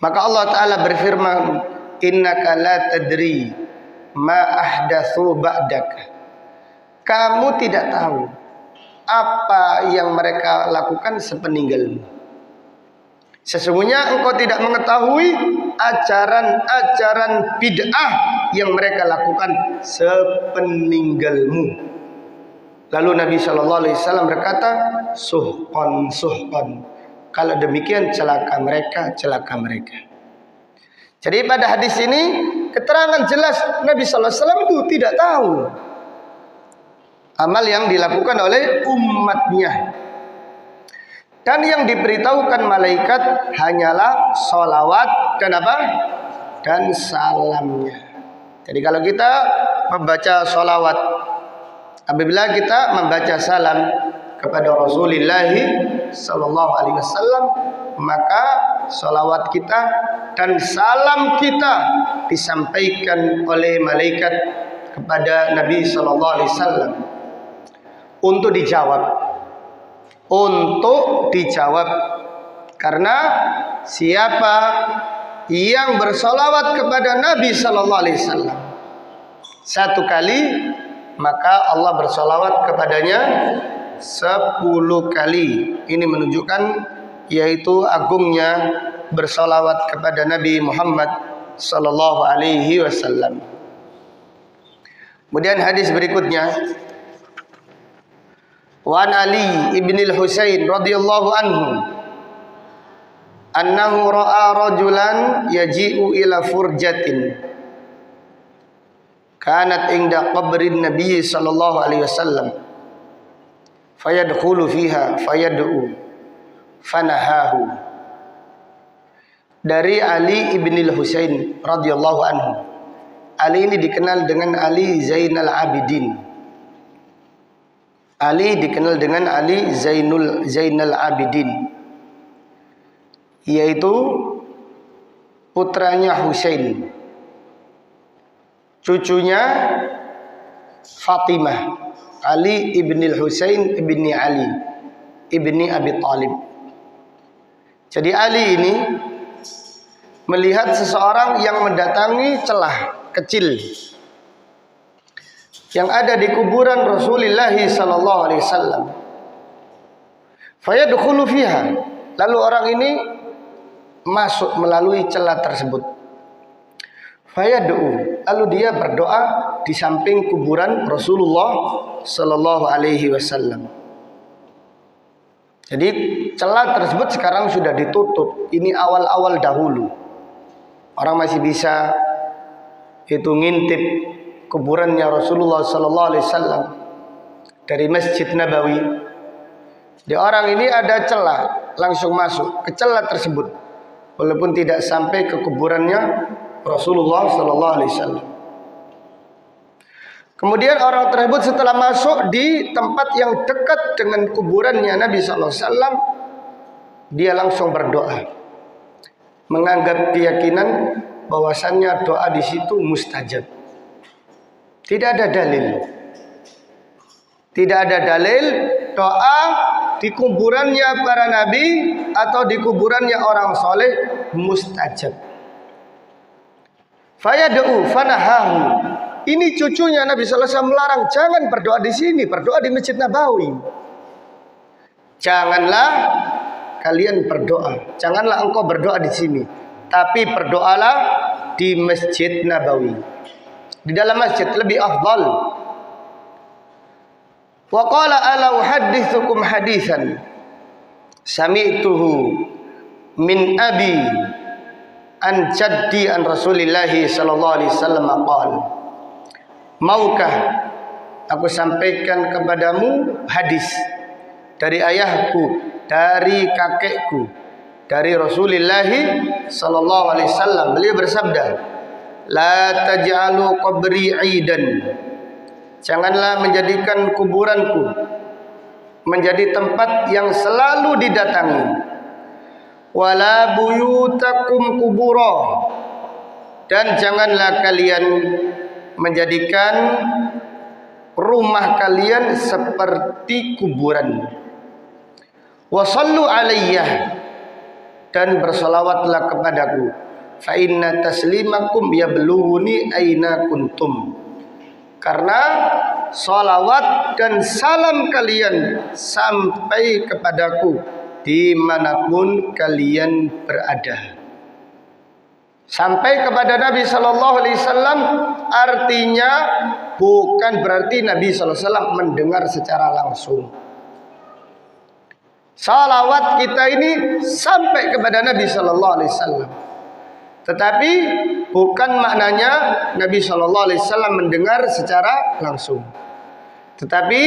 Maka Allah Ta'ala berfirman, "Innaka la tadri ma ahdatsu ba'daka." Kamu tidak tahu apa yang mereka lakukan sepeninggalmu. Sesungguhnya engkau tidak mengetahui ajaran-ajaran bid'ah yang mereka lakukan sepeninggalmu. Lalu Nabi Shallallahu Alaihi Wasallam berkata, "Suhqan, suhqan." Kalau demikian celaka mereka, celaka mereka. Jadi pada hadis ini keterangan jelas Nabi Shallallahu Alaihi Wasallam itu tidak tahu amal yang dilakukan oleh umatnya. Dan yang diberitahukan malaikat hanyalah sholawat dan apa? Dan salamnya. Jadi kalau kita membaca sholawat, apabila kita membaca salam kepada Rasulullah sallallahu alaihi wasallam, maka salawat kita dan salam kita disampaikan oleh malaikat kepada Nabi sallallahu alaihi wasallam untuk dijawab. Karena siapa yang bersolawat kepada Nabi sallallahu alaihi wasallam satu kali, maka Allah bersolawat kepadanya 10 kali. Ini menunjukkan yaitu agungnya bersolawat kepada Nabi Muhammad sallallahu alaihi wasallam. Kemudian hadis berikutnya, wa an Ali ibn al-Husain radhiyallahu anhu annahu ra'a rajulan yaji'u ila furjatin kanat inda qabrin Nabi sallallahu alaihi wasallam fayadkhulu fiha fayad'u fanahahu. Dari Ali ibn al-Husain radhiyallahu anhu. Ali ini dikenal dengan Ali Zainal Abidin. Ali dikenal dengan Ali Zainal Abidin, yaitu putranya Husain, cucunya Fatimah. Ali ibn al-Husain ibni Ali ibni Abi Talib. Jadi Ali ini melihat seseorang yang mendatangi celah kecil yang ada di kuburan Rasulullah sallallahu alaihi wasallam. Fayadkhulu fiha. Lalu orang ini masuk melalui celah tersebut. Fayad'u. Lalu dia berdoa di samping kuburan Rasulullah sallallahu alaihi wasallam. Jadi celah tersebut sekarang sudah ditutup. Ini awal-awal dahulu. Orang masih bisa itu ngintip kuburannya Rasulullah sallallahu alaihi wasallam dari Masjid Nabawi. Di orang ini ada celah, langsung masuk ke celah tersebut walaupun tidak sampai ke kuburannya Rasulullah sallallahu alaihi wasallam. Kemudian orang tersebut setelah masuk di tempat yang dekat dengan kuburannya Nabi sallallahu alaihi wasallam, dia langsung berdoa, menganggap keyakinan bahwasannya doa di situ mustajab. Tidak ada dalil. Tidak ada dalil doa di kuburannya para nabi atau di kuburannya orang soleh mustajab. Fayad'u fanahahu. Ini cucunya Nabi sallallahu alaihi wasallam melarang, jangan berdoa di sini, berdoa di Masjid Nabawi. Janganlah kalian berdoa, janganlah engkau berdoa di sini, tapi berdoalah di Masjid Nabawi. Di dalam masjid lebih afdal. Wa qala ala uhaddithukum haditsan sami'tuhu min abi an jaddi an Rasulillah sallallahu alaihi wasallam qala, maukah aku sampaikan kepadamu hadis dari ayahku, dari kakekku, dari Rasulullah sallallahu alaihi wasallam. Beliau bersabda, la taj'alu qabri 'idan. Janganlah menjadikan kuburanku menjadi tempat yang selalu didatangi. Wala buyutakum kubura. Dan janganlah kalian menjadikan rumah kalian seperti kuburan. Wa sallu alayya. Dan bersolawatlah kepadaku. Fa inna taslimakum yablughuni aina kuntum. Karena salawat dan salam kalian sampai kepadaku dimanapun kalian berada. Sampai kepada Nabi sallallahu alaihi wasallam artinya bukan berarti Nabi sallallahu alaihi wasallam mendengar secara langsung. Salawat kita ini sampai kepada Nabi sallallahu alaihi wasallam. Tetapi bukan maknanya Nabi sallallahu alaihi wasallam mendengar secara langsung. Tetapi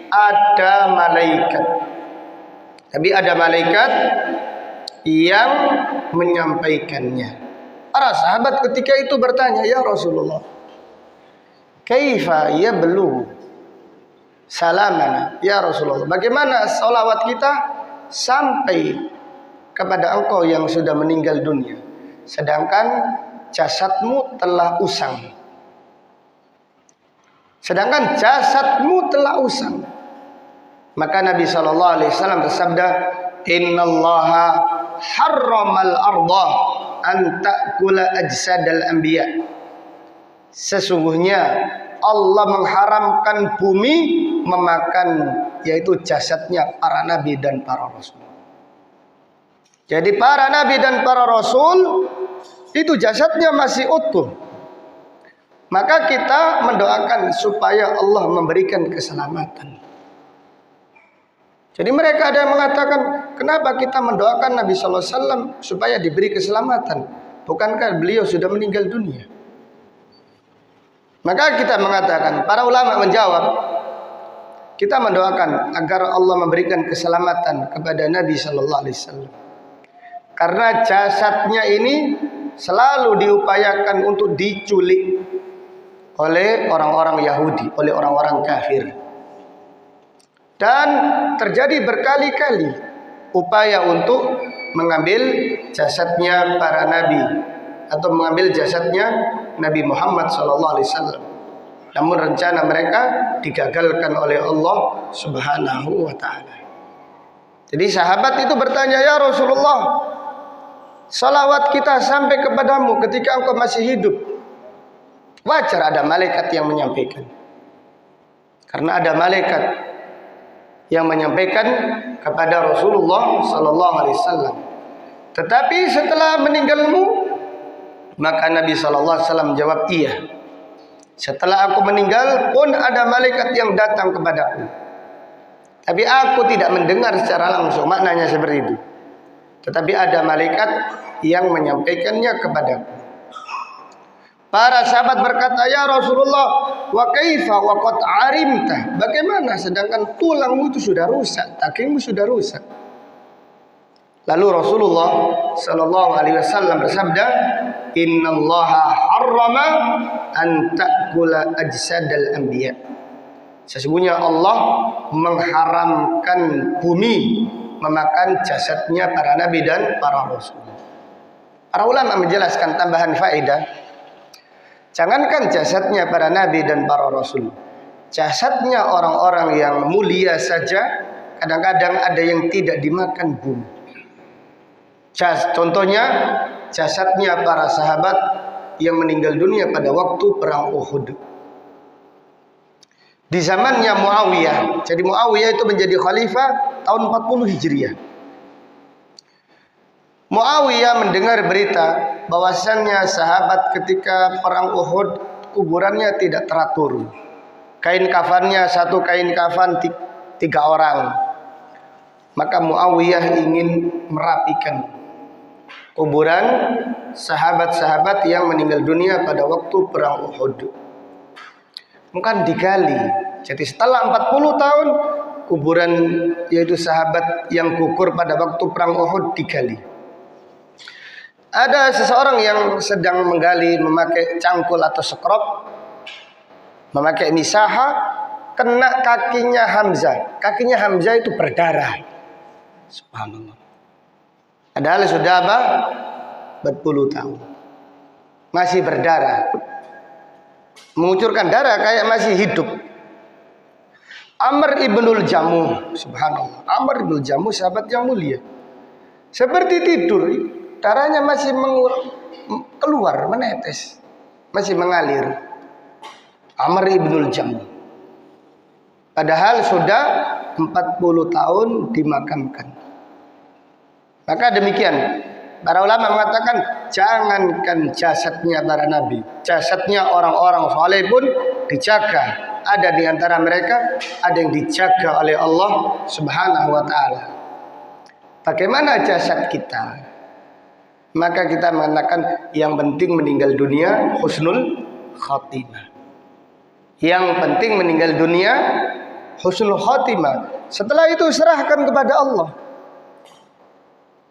ada malaikat. Tapi ada malaikat yang menyampaikannya. Para sahabat ketika itu bertanya, ya Rasulullah, kaifa yablugh? salamana ya Rasulullah. Bagaimana salawat kita sampai kepada engkau yang sudah meninggal dunia, sedangkan jasadmu telah usang. Sedangkan jasadmu telah usang. Maka Nabi SAW bersabda, Innallaha harramal arda an ta'kula ajsadal anbiya. Sesungguhnya Allah mengharamkan bumi memakan, yaitu jasadnya para nabi dan para rasul. Jadi para nabi dan para rasul itu jasadnya masih utuh. Maka kita mendoakan supaya Allah memberikan keselamatan. Jadi mereka ada yang mengatakan, kenapa kita mendoakan Nabi sallallahu alaihi wasallam supaya diberi keselamatan? Bukankah beliau sudah meninggal dunia? Maka kita mengatakan, para ulama menjawab, kita mendoakan agar Allah memberikan keselamatan kepada Nabi sallallahu alaihi wasallam. Karena jasadnya ini selalu diupayakan untuk diculik oleh orang-orang Yahudi, oleh orang-orang kafir. Dan terjadi berkali-kali upaya untuk mengambil jasadnya para nabi atau mengambil jasadnya Nabi Muhammad SAW. Namun rencana mereka digagalkan oleh Allah Subhanahu wa taala. Jadi sahabat itu bertanya, "Ya Rasulullah, salawat kita sampai kepadamu ketika engkau masih hidup." Wajar ada malaikat yang menyampaikan. Karena ada malaikat yang menyampaikan kepada Rasulullah sallallahu alaihi wasallam. Tetapi setelah meninggalmu, maka Nabi sallallahu alaihi wasallam menjawab, "Iya. Setelah aku meninggal pun ada malaikat yang datang kepadaku. Tapi aku tidak mendengar secara langsung." Maknanya seperti itu. Tetapi ada malaikat yang menyampaikannya kepadaku. Para sahabat berkata, "Ya Rasulullah, wa kaifa wa qad arimta?" Bagaimana sedangkan tulangmu itu sudah rusak, dagingmu sudah rusak. Lalu Rasulullah sallallahu alaihi wasallam bersabda, "Innallaha harrama an ta'kula ajsadal anbiya." Sesungguhnya Allah mengharamkan bumi memakan jasadnya para nabi dan para rasul. Para ulama menjelaskan tambahan faedah. Jangankan jasadnya para nabi dan para rasul, jasadnya orang-orang yang mulia saja kadang-kadang ada yang tidak dimakan bumi. Contohnya jasadnya para sahabat yang meninggal dunia pada waktu perang Uhud. Di zamannya Muawiyah. Jadi Muawiyah itu menjadi khalifah tahun 40 Hijriah. Muawiyah mendengar berita bahwasannya sahabat ketika perang Uhud kuburannya tidak teratur. Kain kafannya satu kain kafan 3 orang. Maka Muawiyah ingin merapikan kuburan sahabat-sahabat yang meninggal dunia pada waktu perang Uhud. Mungkin digali. Jadi setelah 40 tahun kuburan yaitu sahabat yang gugur pada waktu perang Uhud digali. Ada seseorang yang sedang menggali memakai cangkul atau sekrop, memakai misaha, kena kakinya Hamzah. Kakinya Hamzah itu berdarah. Subhanallah. Padahal sudah apa? Berpuluh tahun. Masih berdarah. Mengucurkan darah kayak masih hidup. Amr ibnul Jamuh. Subhanallah. Amr ibnul Jamuh sahabat yang mulia. Seperti tidur. Darahnya masih keluar, menetes. Masih mengalir. Amr ibnul Jamuh. Padahal sudah 40 tahun dimakamkan. Maka demikian. Para ulama mengatakan jangankan jasadnya para nabi, jasadnya orang-orang saleh pun dijaga. Ada di antara mereka ada yang dijaga oleh Allah Subhanahu wa taala. Bagaimana jasad kita? Maka kita mengatakan yang penting meninggal dunia husnul khatimah. Yang penting meninggal dunia husnul khatimah. Setelah itu serahkan kepada Allah.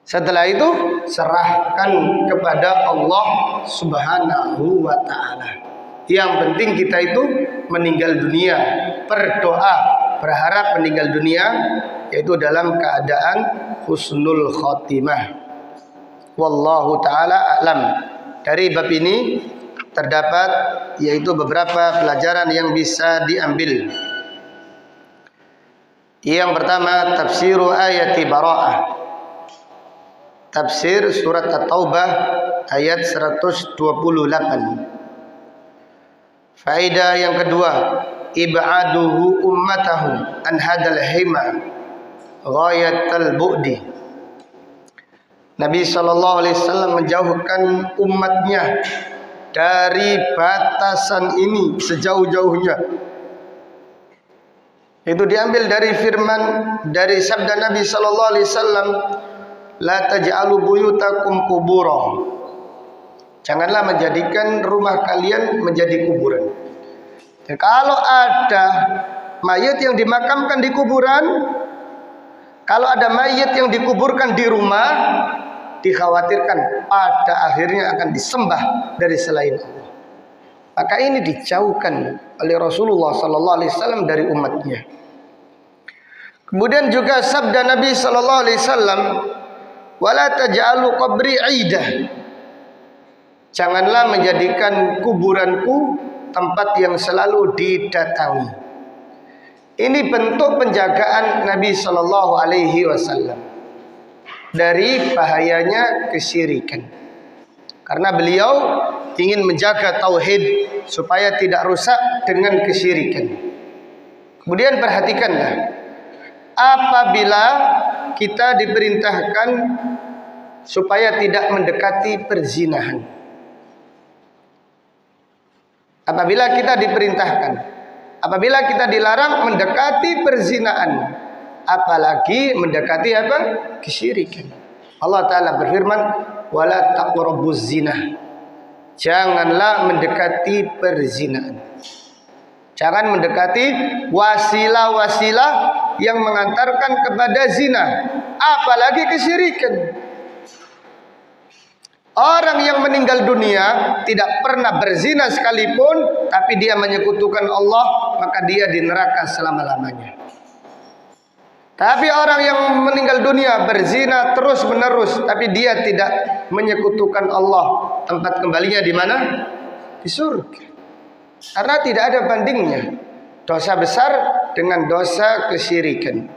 Setelah itu serahkan kepada Allah Subhanahu wa taala. Yang penting kita itu meninggal dunia berdoa berharap meninggal dunia yaitu dalam keadaan husnul khotimah. Wallahu taala a'lam. Dari bab ini terdapat yaitu beberapa pelajaran yang bisa diambil. Yang pertama, tafsiru ayati bara'ah. Tafsir surat At-Taubah ayat 128. Faedah yang kedua, ib'aduhu ummatahu an hadal hima ghayatal bu'di. Nabi SAW menjauhkan umatnya dari batasan ini sejauh-jauhnya. Itu diambil dari firman, dari sabda Nabi SAW, la taj'alu buyutakum qubura. Janganlah menjadikan rumah kalian menjadi kuburan. Dan kalau ada mayat yang dimakamkan di kuburan, kalau ada mayat yang dikuburkan di rumah, dikhawatirkan pada akhirnya akan disembah dari selain Allah. Maka ini dijauhkan oleh Rasulullah SAW dari umatnya. Kemudian juga sabda Nabi SAW, wala taj'alu qabri 'idah. Janganlah menjadikan kuburanku tempat yang selalu didatangi. Ini bentuk penjagaan Nabi SAW dari bahayanya kesyirikan. Karena beliau ingin menjaga tauhid supaya tidak rusak dengan kesyirikan. Kemudian perhatikanlah, apabila kita diperintahkan supaya tidak mendekati perzinahan. Apabila kita diperintahkan, apabila kita dilarang mendekati perzinahan, apalagi mendekati apa? Kesyirikan. Allah Ta'ala berfirman, wala taqrabuz zina. Janganlah mendekati perzinahan. Jangan mendekati wasilah-wasilah yang mengantarkan kepada zina, apalagi kesyirikan. Orang yang meninggal dunia tidak pernah berzina sekalipun, tapi dia menyekutukan Allah, maka dia di neraka selama-lamanya. Tapi orang yang meninggal dunia berzina terus menerus, tapi dia tidak menyekutukan Allah, tempat kembalinya di mana? Di surga. Karena tidak ada bandingnya dosa besar dengan dosa kesyirikan.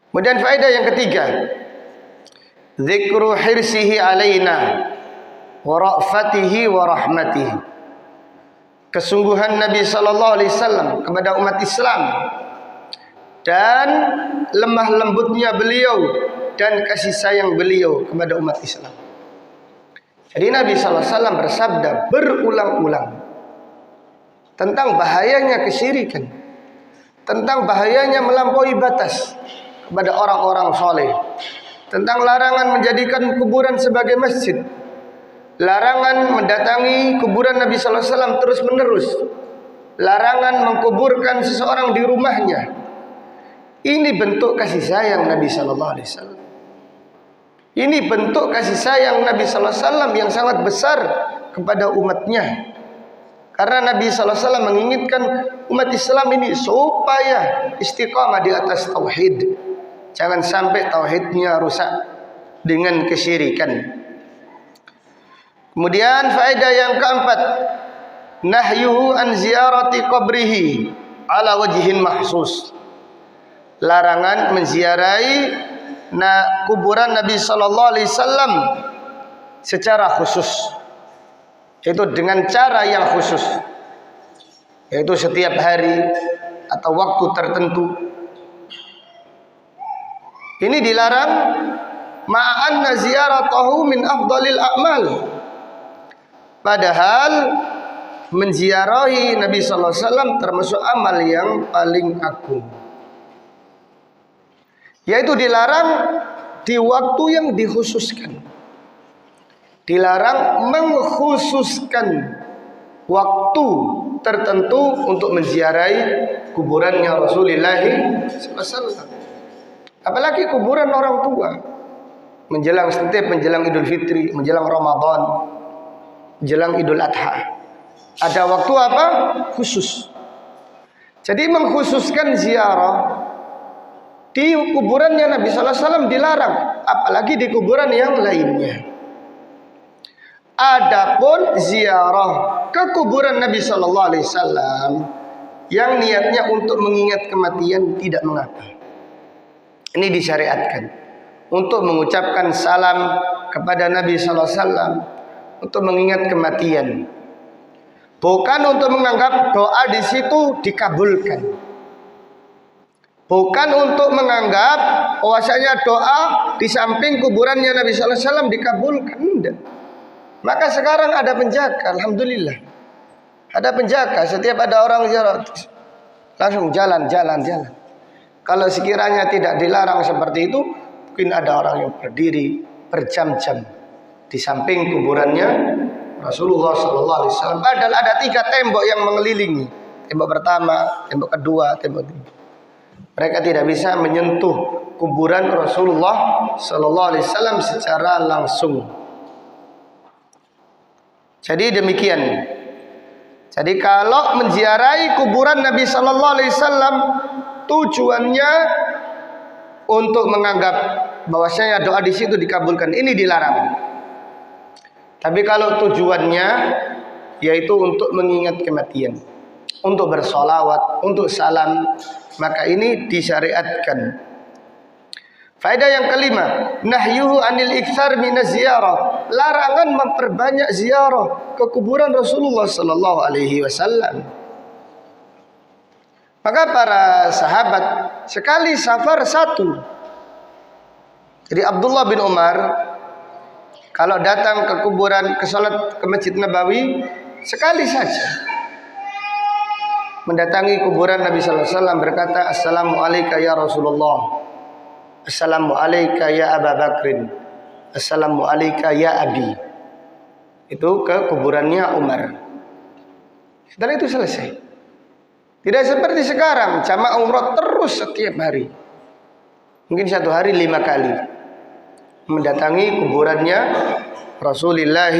Kemudian faedah yang ketiga, zikru hirsihi alaina wa ra'fatihi wa rahmatihi. Kesungguhan Nabi SAW kepada umat Islam dan lemah lembutnya beliau dan kasih sayang beliau kepada umat Islam. Jadi Nabi SAW bersabda berulang-ulang tentang bahayanya kesyirikan, tentang bahayanya melampaui batas kepada orang-orang soleh, tentang larangan menjadikan kuburan sebagai masjid, larangan mendatangi kuburan Nabi SAW terus menerus, larangan mengkuburkan seseorang di rumahnya. Ini bentuk kasih sayang Nabi SAW. Ini bentuk kasih sayang Nabi SAW yang sangat besar kepada umatnya. Karena Nabi SAW menginginkan umat Islam ini supaya istiqamah di atas tauhid. Jangan sampai tauhidnya rusak dengan kesyirikan. Kemudian faedah yang keempat, nahyuhu an ziyarati qabrihi ala wajhin mahsus. Larangan menziarahi kuburan Nabi SAW secara khusus, yaitu dengan cara yang khusus, yaitu setiap hari atau waktu tertentu. Ini dilarang, ma'anna ziyaratahu min afdalil a'mal. Padahal menziarahi Nabi SAW termasuk amal yang paling agung. Yaitu dilarang di waktu yang dikhususkan. Dilarang mengkhususkan waktu tertentu untuk menziarahi kuburannya Rasulullah SAW. Apalagi kuburan orang tua. Menjelang setiap menjelang Idul Fitri, menjelang Ramadan, menjelang Idul Adha. Ada waktu apa? Khusus. Jadi mengkhususkan ziarah di kuburannya Nabi sallallahu alaihi wasallam dilarang, apalagi di kuburan yang lainnya. Adapun ziarah ke kuburan Nabi sallallahu alaihi wasallam yang niatnya untuk mengingat kematian tidak mengapa. Ini disyariatkan untuk mengucapkan salam kepada Nabi sallallahu alaihi wasallam, untuk mengingat kematian. Bukan untuk menganggap doa di situ dikabulkan. Bukan untuk menganggap bahwasanya doa di samping kuburannya Nabi sallallahu alaihi wasallam dikabulkan. Tidak. Maka sekarang ada penjaga, alhamdulillah. Ada penjaga, setiap ada orang ziarah langsung jalan. Kalau sekiranya tidak dilarang seperti itu, mungkin ada orang yang berdiri berjam-jam di samping kuburannya Rasulullah sallallahu alaihi wasallam. Padahal ada 3 tembok yang mengelilingi. Tembok pertama, tembok kedua, tembok ketiga. Mereka tidak bisa menyentuh kuburan Rasulullah sallallahu alaihi wasallam secara langsung. Jadi demikian. Jadi kalau menziarahi kuburan Nabi sallallahu alaihi wasallam tujuannya untuk menganggap bahwasanya doa di situ dikabulkan, ini dilarang. Tapi kalau tujuannya yaitu untuk mengingat kematian, untuk bersolawat, untuk salam, maka ini disyariatkan. Faedah yang kelima, nahyuhu anil iktsar minaz ziyarah, larangan memperbanyak ziarah ke kuburan Rasulullah sallallahu alaihi wasallam. Maka para sahabat sekali safar satu. Jadi Abdullah bin Umar kalau datang ke kuburan, ke salat ke Masjid Nabawi sekali saja mendatangi kuburan Nabi sallallahu alaihi wasallam berkata, "Assalamu alayka ya Rasulullah. Assalamu alayka ya Abu Bakrin. Assalamu alayka ya Abi." Itu ke kuburannya Umar. Setelah itu selesai. Tidak seperti sekarang jamaah umrah terus setiap hari. Mungkin satu hari 5 kali mendatangi kuburannya Rasulullah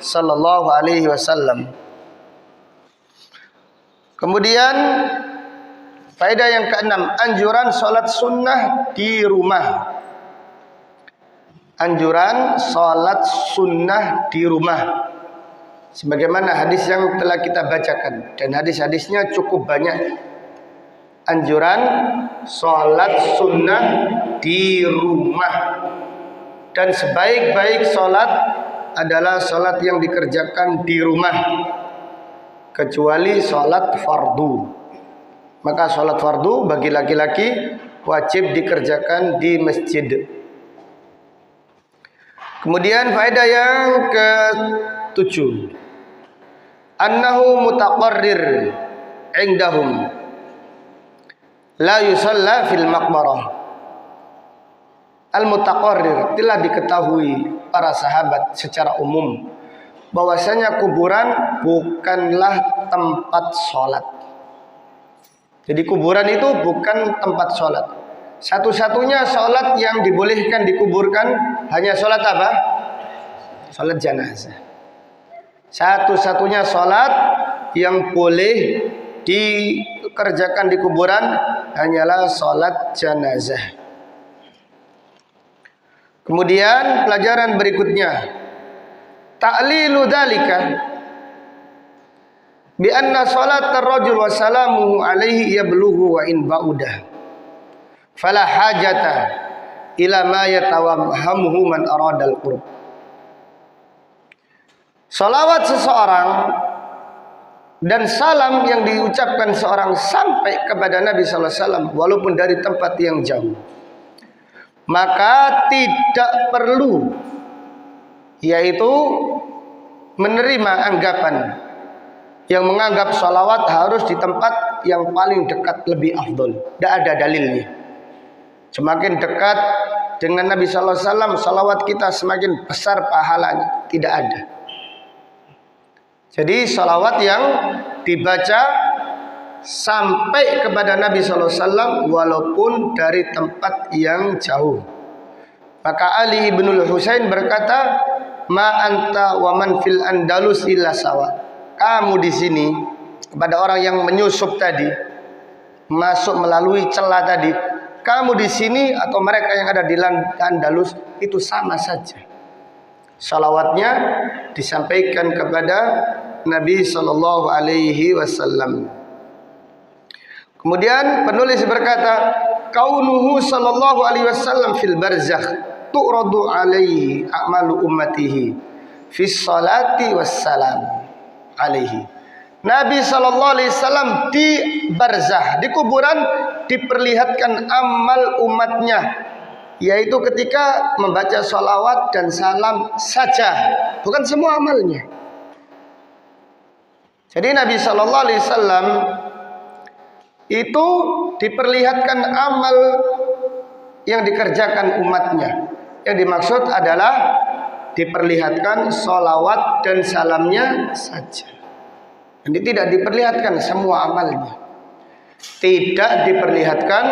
sallallahu alaihi wasallam. Kemudian faedah yang keenam, anjuran salat sunnah di rumah. Anjuran salat sunnah di rumah. Sebagaimana hadis yang telah kita bacakan, dan hadis-hadisnya cukup banyak. Anjuran salat sunnah di rumah. Dan sebaik-baik salat adalah salat yang dikerjakan di rumah, kecuali salat fardu. Maka salat fardu bagi laki-laki wajib dikerjakan di masjid. Kemudian faedah yang ke-7, annahu mutaqarrir indahum la yusalla fil maqbarah. Al-mutaqarrir, telah diketahui para sahabat secara umum bahwasanya kuburan bukanlah tempat sholat. Jadi kuburan itu bukan tempat sholat. Satu-satunya sholat yang dibolehkan dikuburkan hanya sholat apa? Sholat jenazah. Satu-satunya sholat yang boleh dikerjakan di kuburan hanyalah sholat jenazah. Kemudian pelajaran berikutnya, ta'lilu dzalika bi anna salat ar-rajul wa salamuhu alaihi yablughu wa in ba'udah fala hajata ila ma yatawahhamuhu man arada al-qurb. Salawat seseorang dan salam yang diucapkan seorang sampai kepada Nabi sallallahu alaihi wasallam walaupun dari tempat yang jauh, maka tidak perlu yaitu menerima anggapan yang menganggap salawat harus di tempat yang paling dekat lebih afdol. Tidak ada dalilnya. Semakin dekat dengan Nabi sallallahu alaihi wasallam, salawat kita semakin besar pahalanya. Tidak ada. Jadi salawat yang dibaca sampai kepada Nabi sallallahu alaihi wasallam walaupun dari tempat yang jauh. Maka Ali bin Husain berkata, "Ma anta wa man fil Andalus illa sawa." Kamu di sini kepada orang yang menyusup tadi masuk melalui celah tadi, kamu di sini atau mereka yang ada di Andalus itu sama saja. Salawatnya disampaikan kepada Nabi Sallallahu Alaihi Wasallam. Kemudian penulis berkata, kaunuhu Sallallahu Alaihi Wasallam fil barzakh tu'radu alaihi a'malu ummatihi fis salati wassalam alaihi. Nabi Sallallahu Alaihi Wasallam di barzakh, di kuburan, diperlihatkan amal umatnya, yaitu ketika membaca salawat dan salam saja, bukan semua amalnya. Jadi Nabi Sallallahu Alaihi Wasallam itu diperlihatkan amal yang dikerjakan umatnya. Yang dimaksud adalah diperlihatkan salawat dan salamnya saja. Jadi tidak diperlihatkan semua amalnya. Tidak diperlihatkan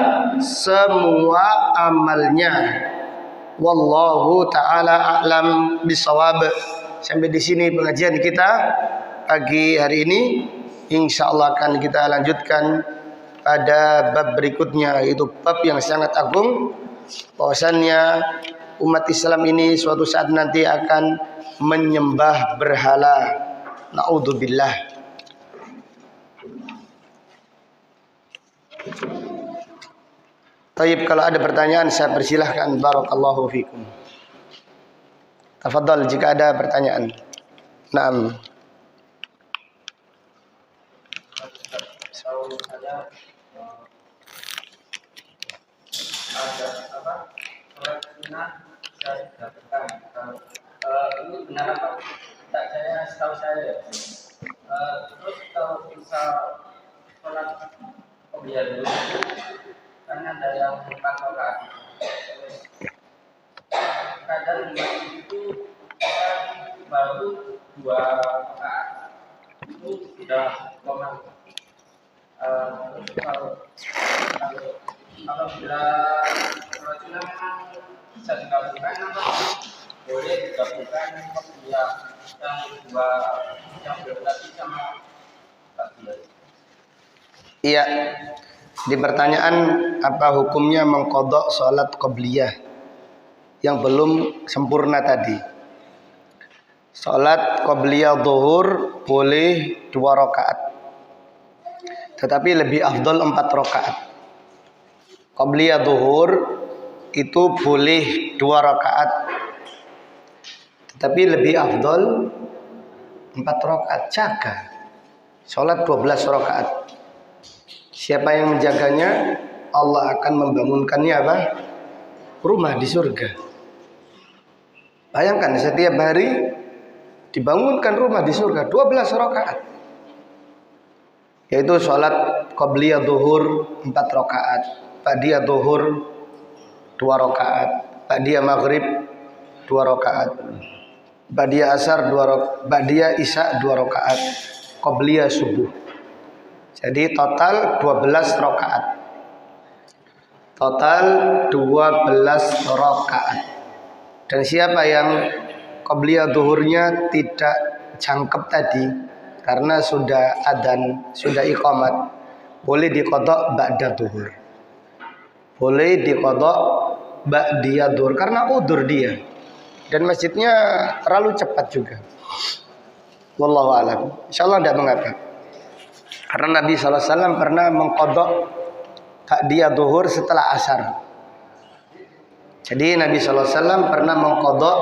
semua amalnya. Wallahu taala a'lam bisawab. Sampai di sini pengajian kita pagi hari ini. Insyaallah akan kita lanjutkan pada bab berikutnya, yaitu bab yang sangat agung. Bahwasannya umat Islam ini suatu saat nanti akan menyembah berhala. Naudzubillah. Taib, kalau ada pertanyaan saya persilahkan. Barakallahu fikum. Tafadhal jika ada pertanyaan. Naam. Ada apa? Sholat sunnah saya dapatkan. Ini benar apa? Tak, saya setahu saya. Terus kalau bisa sholat qobliyah dulu, karena ada yang 4 rakaat. Kadang itu baru 2 rakaat itu sudah komat. Terus kalau bila sholat sunnah memang bisa digabungkan, apa boleh digabungkan qobliyah yang 2 yang berarti sama qobliyah. Iya. Di pertanyaan apa hukumnya mengqadha salat qobliyah yang belum sempurna tadi. Salat qobliyah zuhur boleh 2 rakaat. Tetapi lebih afdal 4 rakaat. Qobliyah zuhur itu boleh 2 rakaat. Tetapi lebih afdal 4 rakaat. Jaga salat 12 rakaat. Siapa yang menjaganya, Allah akan membangunkannya apa? Rumah di surga. Bayangkan setiap hari dibangunkan rumah di surga 12 rakaat. Yaitu sholat qobliyah zuhur 4 rakaat, ba'diyah zuhur 2 rakaat, ba'diyah maghrib 2 rakaat, ba'diyah asar 2 rakaat, ba'diyah isya 2 rakaat, qobliyah subuh. Jadi total 12 rakaat. Total 12 rakaat. Dan siapa yang qobliyah zuhurnya tidak jangkep tadi karena sudah adzan, sudah iqamat, boleh diqadha ba'da zuhur. Boleh diqadha ba'diyah zuhur karena udzur dia. Dan masjidnya terlalu cepat juga. Wallahu a'lam. Insyaallah tidak mengapa. Karena Nabi SAW pernah mengqadha ba'diyah zuhur setelah asar. Jadi Nabi SAW pernah mengqadha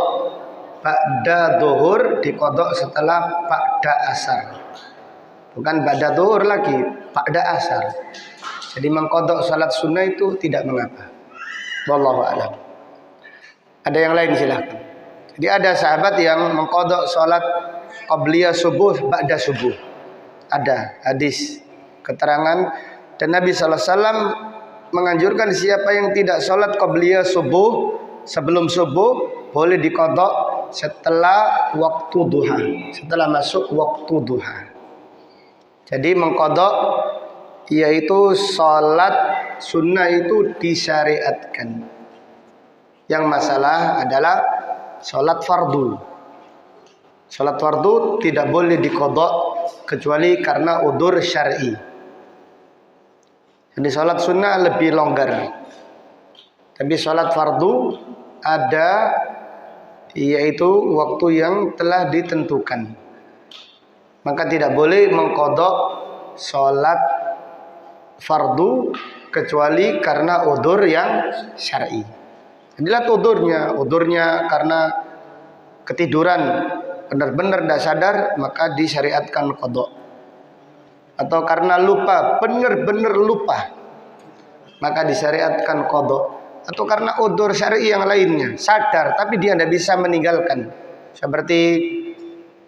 ba'da zuhur, diqadha setelah ba'da asar. Bukan ba'da zuhur lagi, ba'da asar. Jadi mengqadha salat sunnah itu tidak mengapa. Wallahu a'lam. Ada yang lain silakan. Jadi ada sahabat yang mengqadha salat qabliyah subuh ba'da subuh. Ada hadis keterangan, dan Nabi SAW menganjurkan siapa yang tidak sholat qabliyah subuh sebelum subuh boleh diqadha setelah waktu duha, setelah masuk waktu duha. Jadi mengqadha yaitu sholat sunnah itu disyariatkan. Yang masalah adalah sholat fardu. Sholat fardu tidak boleh diqadha kecuali karena udzur syar'i. Jadi sholat sunnah lebih longgar. Tapi sholat fardu ada, yaitu waktu yang telah ditentukan. Maka tidak boleh mengqadha sholat fardu kecuali karena udzur yang syar'i. Dilihat udurnya karena ketiduran, benar-benar tidak sadar, maka disyariatkan qadha. Atau karena lupa, benar-benar lupa, maka disyariatkan qadha. Atau karena udzur syar'i yang lainnya, sadar tapi dia tidak bisa meninggalkan. Seperti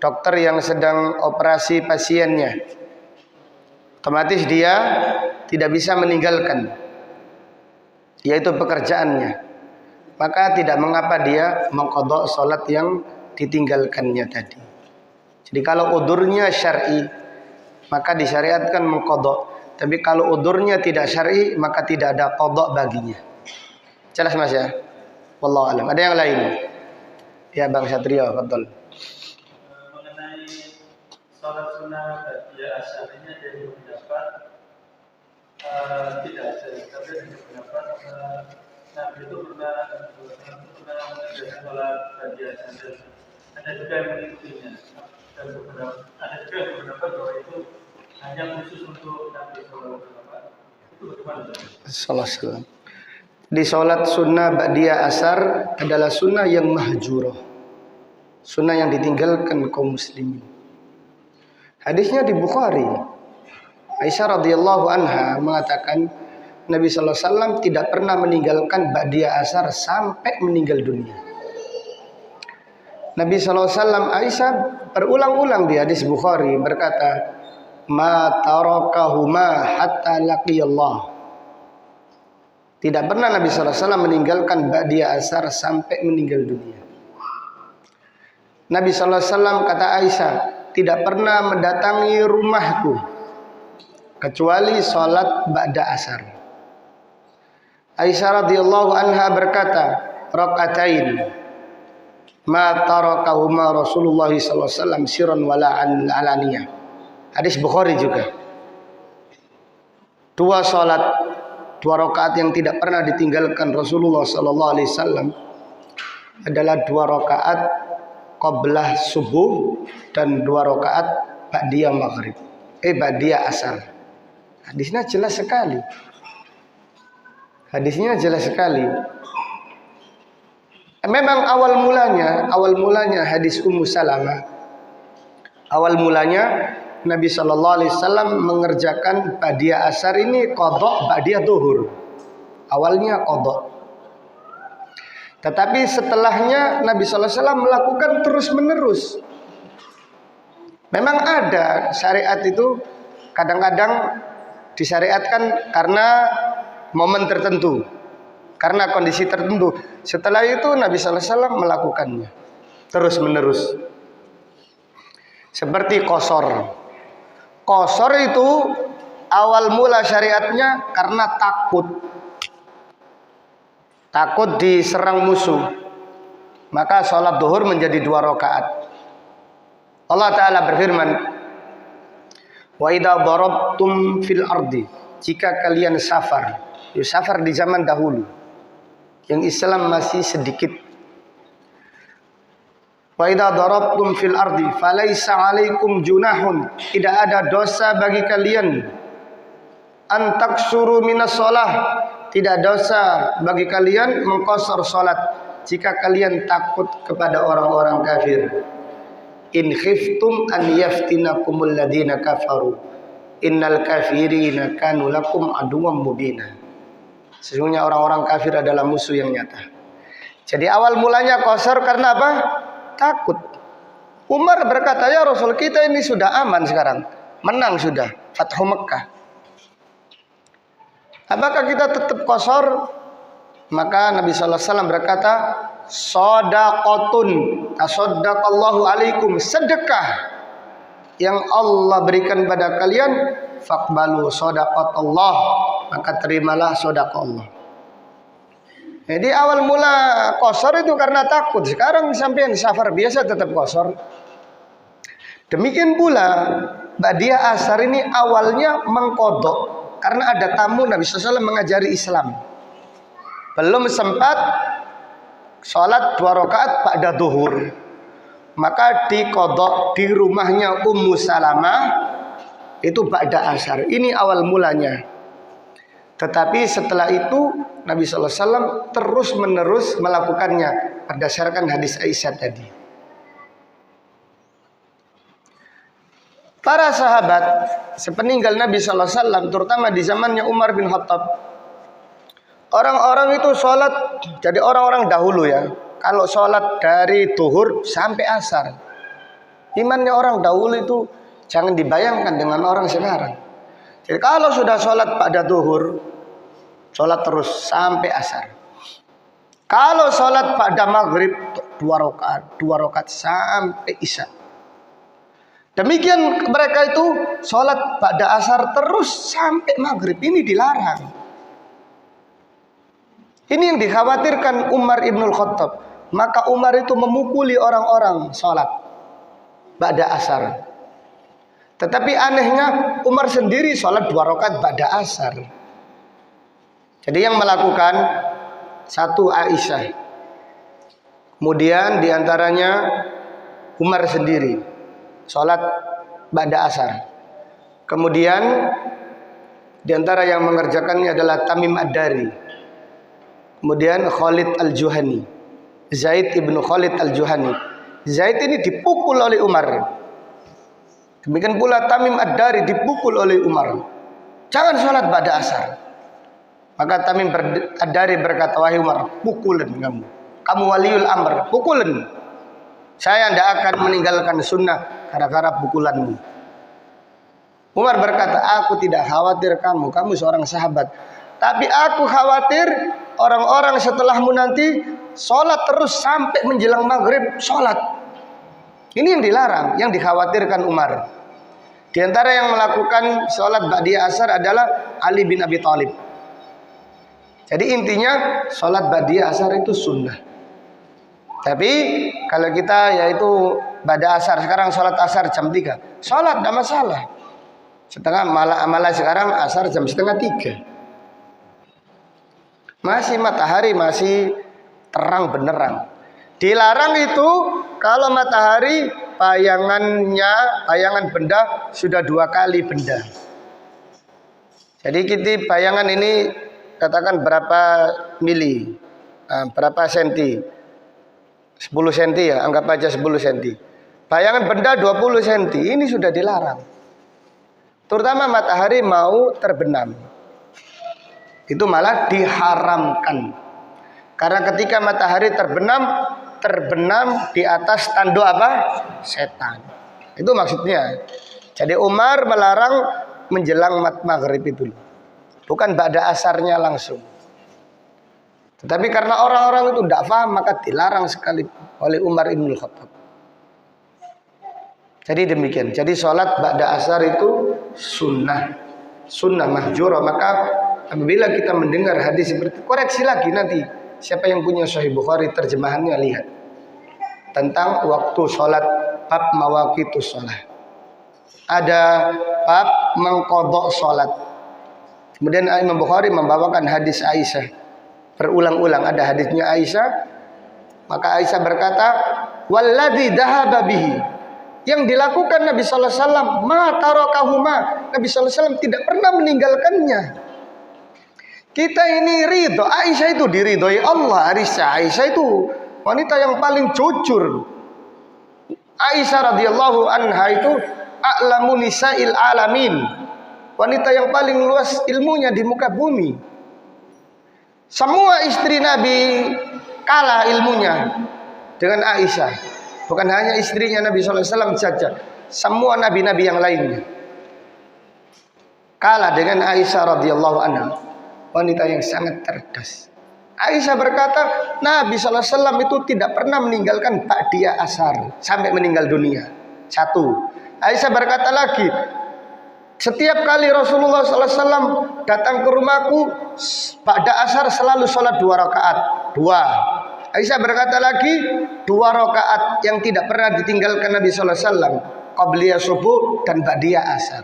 dokter yang sedang operasi pasiennya, otomatis dia tidak bisa meninggalkan, yaitu pekerjaannya. Maka tidak mengapa dia mengqadha salat yang ditinggalkannya tadi. Jadi kalau udurnya syar'i, maka disyariatkan mengqadha. Tapi kalau udurnya tidak syar'i, maka tidak ada qadha baginya. Jelas Mas ya? Wallahu alam. Ada yang lain? Ya Bang Satrio, betul. Mengenai sholat sunnah ba'diyah asar ini ada yang pendapat tidak ada, tapi ada yang pendapat Nabi itu pernah mengerjakan sholat ba'diyah asar. Ada juga yang mengikutinya, dan ada juga yang berpendapat bahwa itu hanya khusus untuk Nabi Sallallahu Alaihi Wasallam. Itu bagaimana? Salam. Di sholat sunnah ba'diyah asar adalah sunnah yang mahjurah, sunnah yang ditinggalkan kaum muslimin. Hadisnya di Bukhari. Aisyah radhiyallahu anha mengatakan Nabi sallallahu alaihi wasallam tidak pernah meninggalkan ba'diyah asar sampai meninggal dunia. Nabi sallallahu alaihi wasallam, Aisyah berulang-ulang di hadis Bukhari berkata, "Ma tarakahuma hatta laqiyallah." Tidak pernah Nabi sallallahu alaihi wasallam meninggalkan ba'diyah asar sampai meninggal dunia. Nabi sallallahu alaihi wasallam, kata Aisyah, tidak pernah mendatangi rumahku kecuali salat ba'da asar. Aisyah radhiyallahu anha berkata, "Rakaatain ma tarakahuma Rasulullah sallallahu alaihi wasallam sirran wala alaniyah." Hadis Bukhari juga. Dua rakaat yang tidak pernah ditinggalkan Rasulullah sallallahu alaihi wasallam adalah 2 rakaat qablah subuh dan 2 rakaat ba'diyah maghrib. Ba'diyah asar. Hadisnya jelas sekali. Memang awal mulanya hadis Ummu Salamah. Awal mulanya Nabi sallallahu alaihi wasallam mengerjakan ba'diyah asar ini qadha ba'diyah zuhur. Awalnya qadha. Tetapi setelahnya Nabi sallallahu alaihi wasallam melakukan terus-menerus. Memang ada syariat itu kadang-kadang disyariatkan karena momen tertentu, karena kondisi tertentu. Setelah itu Nabi sallallahu alaihi wasallam melakukannya terus-menerus. Seperti qashar. Qashar itu awal mula syariatnya karena takut diserang musuh, maka sholat duhur menjadi 2 rakaat. Allah Ta'ala berfirman, wa idza darabtum fil ardi, jika kalian safar di zaman dahulu yang Islam masih sedikit. Wa idza darabtum fil ardi falaisa 'alaikum junahun, tidak ada dosa bagi kalian an taksuru minas shalah, tidak dosa bagi kalian mengqashar salat jika kalian takut kepada orang-orang kafir. In khiftum an yaftinakumul ladina kafaru innal kafirina kanu lakum aduwwam mubina. Sesungguhnya orang-orang kafir adalah musuh yang nyata. Jadi awal mulanya qashar karena apa? Takut. Umar berkata, "Ya Rasul, kita ini sudah aman sekarang. Menang sudah Fathu Mekkah. Apakah kita tetap qashar?" Maka Nabi sallallahu alaihi wasallam berkata, "Shadaqatun tasaddaqallahu alaikum." Sedekah yang Allah berikan pada kalian, faqbalu shadaqatallah, maka terimalah sedekah Allah. Jadi awal mula qashar itu karena takut. Sekarang sampean safar biasa tetap qashar. Demikian pula ba'diyah asar ini awalnya mengqadha. karena ada tamu Nabi SAW mengajari Islam. Belum sempat sholat 2 rakaat ba'da duhur, maka diqadha di rumahnya Ummu Salamah itu ba'da asar. Ini awal mulanya. Tetapi setelah itu Nabi SAW terus menerus melakukannya berdasarkan hadis Aisyah tadi. Para sahabat sepeninggal Nabi SAW, terutama di zamannya Umar bin Khattab, orang-orang itu sholat, jadi orang-orang dahulu ya, kalau sholat dari duhur sampai asar. Imannya orang dahulu itu jangan dibayangkan dengan orang sekarang. Jadi kalau sudah sholat pada duhur, sholat terus sampai asar. Kalau sholat pada maghrib 2 rakaat sampai isya. Demikian mereka itu sholat pada asar terus sampai maghrib. Ini dilarang. Ini yang dikhawatirkan Umar ibnul Khattab. Maka Umar itu memukuli orang-orang sholat pada asar. Tetapi anehnya Umar sendiri sholat 2 rakaat pada asar. Jadi yang melakukan satu Aisyah, kemudian diantaranya Umar sendiri sholat ba'da asar. Kemudian diantara yang mengerjakannya adalah Tamim Ad-Dari, kemudian Khalid Al-Juhani, Zaid ibnu Khalid Al-Juhani. Zaid ini dipukul oleh Umar. Demikian pula Tamim Ad-Dari dipukul oleh Umar. Jangan sholat ba'da asar. Maka Tamim Ad-Dari berkata, wahai Umar, pukulin kamu. Kamu waliul amr, pukulin. Saya tidak akan meninggalkan sunnah gara-gara pukulanmu. Umar berkata, aku tidak khawatir kamu seorang sahabat. Tapi aku khawatir orang-orang setelahmu nanti sholat terus sampai menjelang maghrib sholat. Ini yang dilarang, yang dikhawatirkan Umar. Di antara yang melakukan sholat ba'da asar adalah Ali bin Abi Thalib. Jadi intinya sholat ba'da asar itu sunnah. Tapi kalau kita yaitu ba'da asar, sekarang sholat asar jam 3, sholat tidak masalah. Malah sekarang asar jam setengah 3. Masih matahari masih terang benerang. Dilarang itu kalau matahari bayangan benda sudah 2 kali benda. Jadi kita bayangan ini katakan berapa mili, berapa senti, 10 senti ya, anggap aja 10 senti. Bayangan benda 20 senti, ini sudah dilarang. Terutama matahari mau terbenam, itu malah diharamkan. Karena ketika matahari terbenam di atas tanduk apa? Setan. Itu maksudnya. Jadi Umar melarang menjelang maghrib itu, bukan ba'da asarnya langsung. Tetapi karena orang-orang itu tidak paham, maka dilarang sekali oleh Umar ibn Khattab. Jadi demikian. Jadi sholat ba'da asar itu sunnah mahjurah. Maka apabila kita mendengar hadis seperti, koreksi lagi nanti. Siapa yang punya Sahih Bukhari terjemahannya lihat tentang waktu sholat, bab mawaqitus sholat. Ada bab mengqadha sholat. Kemudian Imam Bukhari membawakan hadis Aisyah berulang-ulang. Ada hadisnya Aisyah. Maka Aisyah berkata, walladzi dhahaba bihi, yang dilakukan Nabi sallallahu alaihi wasallam ma tarakahuma, Nabi sallallahu alaihi wasallam tidak pernah meninggalkannya. Kita ini ridho, Aisyah itu diridhoi Allah. Aisyah itu wanita yang paling jujur. Aisyah radhiyallahu anha itu a'lamu nisa'il alamin, wanita yang paling luas ilmunya di muka bumi. Semua istri Nabi kalah ilmunya dengan Aisyah. Bukan hanya istrinya Nabi sallallahu alaihi wasallam saja, semua nabi-nabi yang lainnya kalah dengan Aisyah radhiyallahu anha. Wanita yang sangat cerdas. Aisyah berkata, Nabi sallallahu alaihi wasallam itu tidak pernah meninggalkan ba'da asar sampai meninggal dunia. 1. Aisyah berkata lagi, setiap kali Rasulullah sallallahu alaihi wasallam datang ke rumahku ba'da asar selalu sholat 2 rakaat. 2. Aisyah berkata lagi, 2 rakaat yang tidak pernah ditinggalkan Nabi sallallahu alaihi wasallam qabliya subuh dan ba'da asar.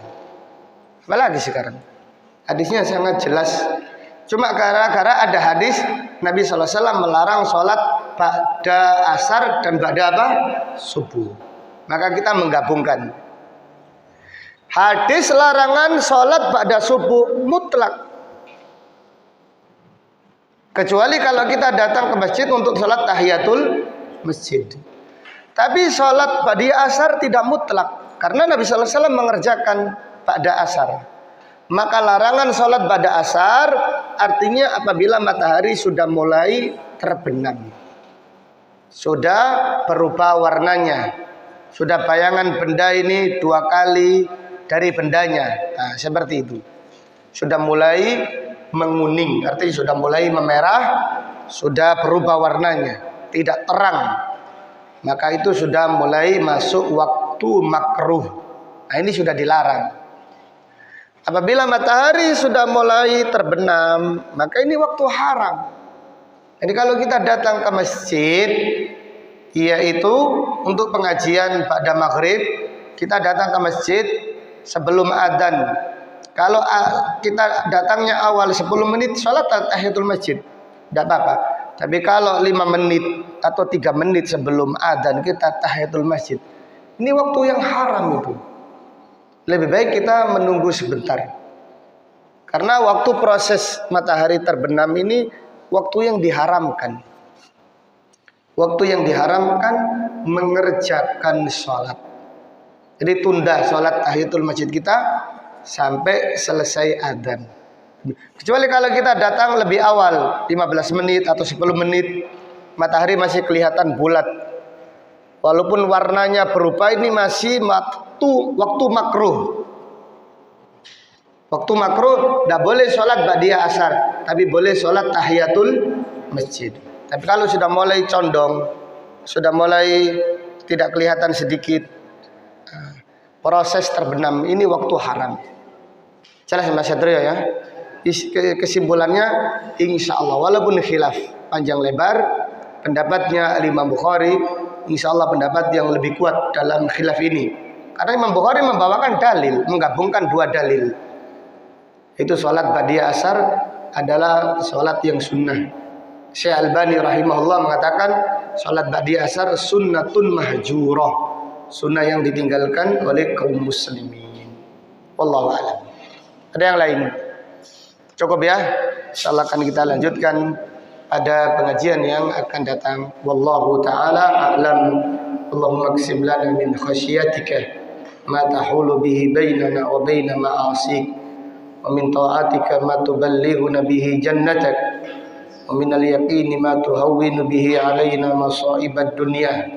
Apalagi sekarang? Hadisnya sangat jelas. Cuma gara-gara ada hadis Nabi SAW melarang sholat pada asar dan pada apa? Subuh. Maka kita menggabungkan. Hadis larangan sholat pada subuh mutlak. Kecuali kalau kita datang ke masjid untuk sholat tahiyatul masjid. Tapi sholat pada asar tidak mutlak. Karena Nabi SAW mengerjakan pada asar. Maka larangan sholat pada asar artinya apabila matahari sudah mulai terbenam, sudah berubah warnanya, sudah bayangan benda ini 2 kali dari bendanya. Nah, seperti itu. Sudah mulai menguning, artinya sudah mulai memerah, sudah berubah warnanya, tidak terang. Maka itu sudah mulai masuk waktu makruh. Nah, ini sudah dilarang. Apabila matahari sudah mulai terbenam, maka ini waktu haram. Jadi kalau kita datang ke masjid, yaitu untuk pengajian pada maghrib, kita datang ke masjid sebelum adzan. Kalau kita datangnya awal 10 menit, sholat tahiyatul masjid, tidak apa-apa. Tapi kalau 5 menit atau 3 menit sebelum adzan kita tahiyatul masjid, ini waktu yang haram itu. Lebih baik kita menunggu sebentar. Karena waktu proses matahari terbenam ini waktu yang diharamkan. Waktu yang diharamkan mengerjakan sholat. Jadi tunda sholat tahiyatul masjid kita sampai selesai adzan. Kecuali kalau kita datang lebih awal, 15 menit atau 10 menit, matahari masih kelihatan bulat. Walaupun warnanya berubah, ini masih waktu makruh. Waktu makruh tidak boleh sholat ba'diyah asar, tapi boleh sholat tahiyatul masjid. Tapi kalau sudah mulai condong, sudah mulai tidak kelihatan sedikit, proses terbenam, ini waktu haram. Jelas Mas Satrio ya. Kesimpulannya insya Allah walaupun khilaf panjang lebar, pendapatnya Imam Bukhari insya Allah pendapat yang lebih kuat dalam khilaf ini. Karena Imam Bukhari membawakan dalil, menggabungkan 2 dalil. Itu sholat ba'diyah asar adalah sholat yang sunnah. Syekh Albani rahimahullah mengatakan sholat ba'diyah asar sunnatun mahjurah, sunnah yang ditinggalkan oleh kaum muslimin. Wallahu a'lam. Ada yang lain? Cukup ya. Insyaallah akan kita lanjutkan pada pengajian yang akan datang. Wallahu ta'ala a'lam. Allahumma qsim lana min khasyiatika ma tahulu bihi bainana wa baina ma'asik, wa min ta'atika ma tuballighuna bihi jannatak, wa min al-yaqini ma tuhawwinu bihi alaina masa'ibad dunya,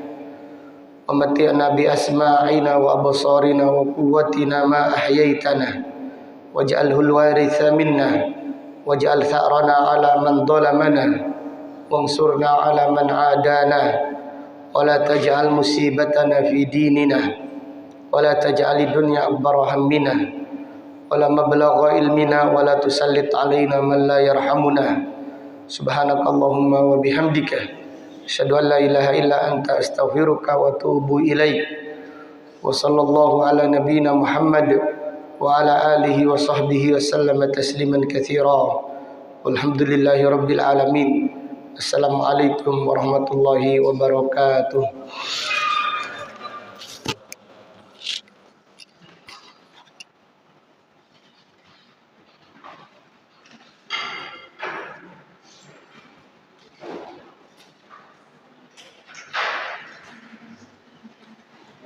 wa mati'na bi asma'ina wa absarina wa quwwatina ma ahyaitana, waj'alhu al-waritha minna, waj'al tha'rana 'ala man dhalamana, wansurna 'ala man 'adana, wa la taj'al musibatana fi dinina, wa la taj'alid dunya akbar hammina, wa la mablagha ilmina, wa la tusallit 'alaina man la yarhamuna. Subhanakallahumma wa bihamdika asyhadu an la ilaha illa anta astaghfiruka wa atubu ilaik. Wa sallallahu ala nabiyyina Muhammad wa ala alihi wa sahbihi wa sallama tasliman katsira. Walhamdulillahi rabbil alamin. Assalamualaikum warahmatullahi wabarakatuh.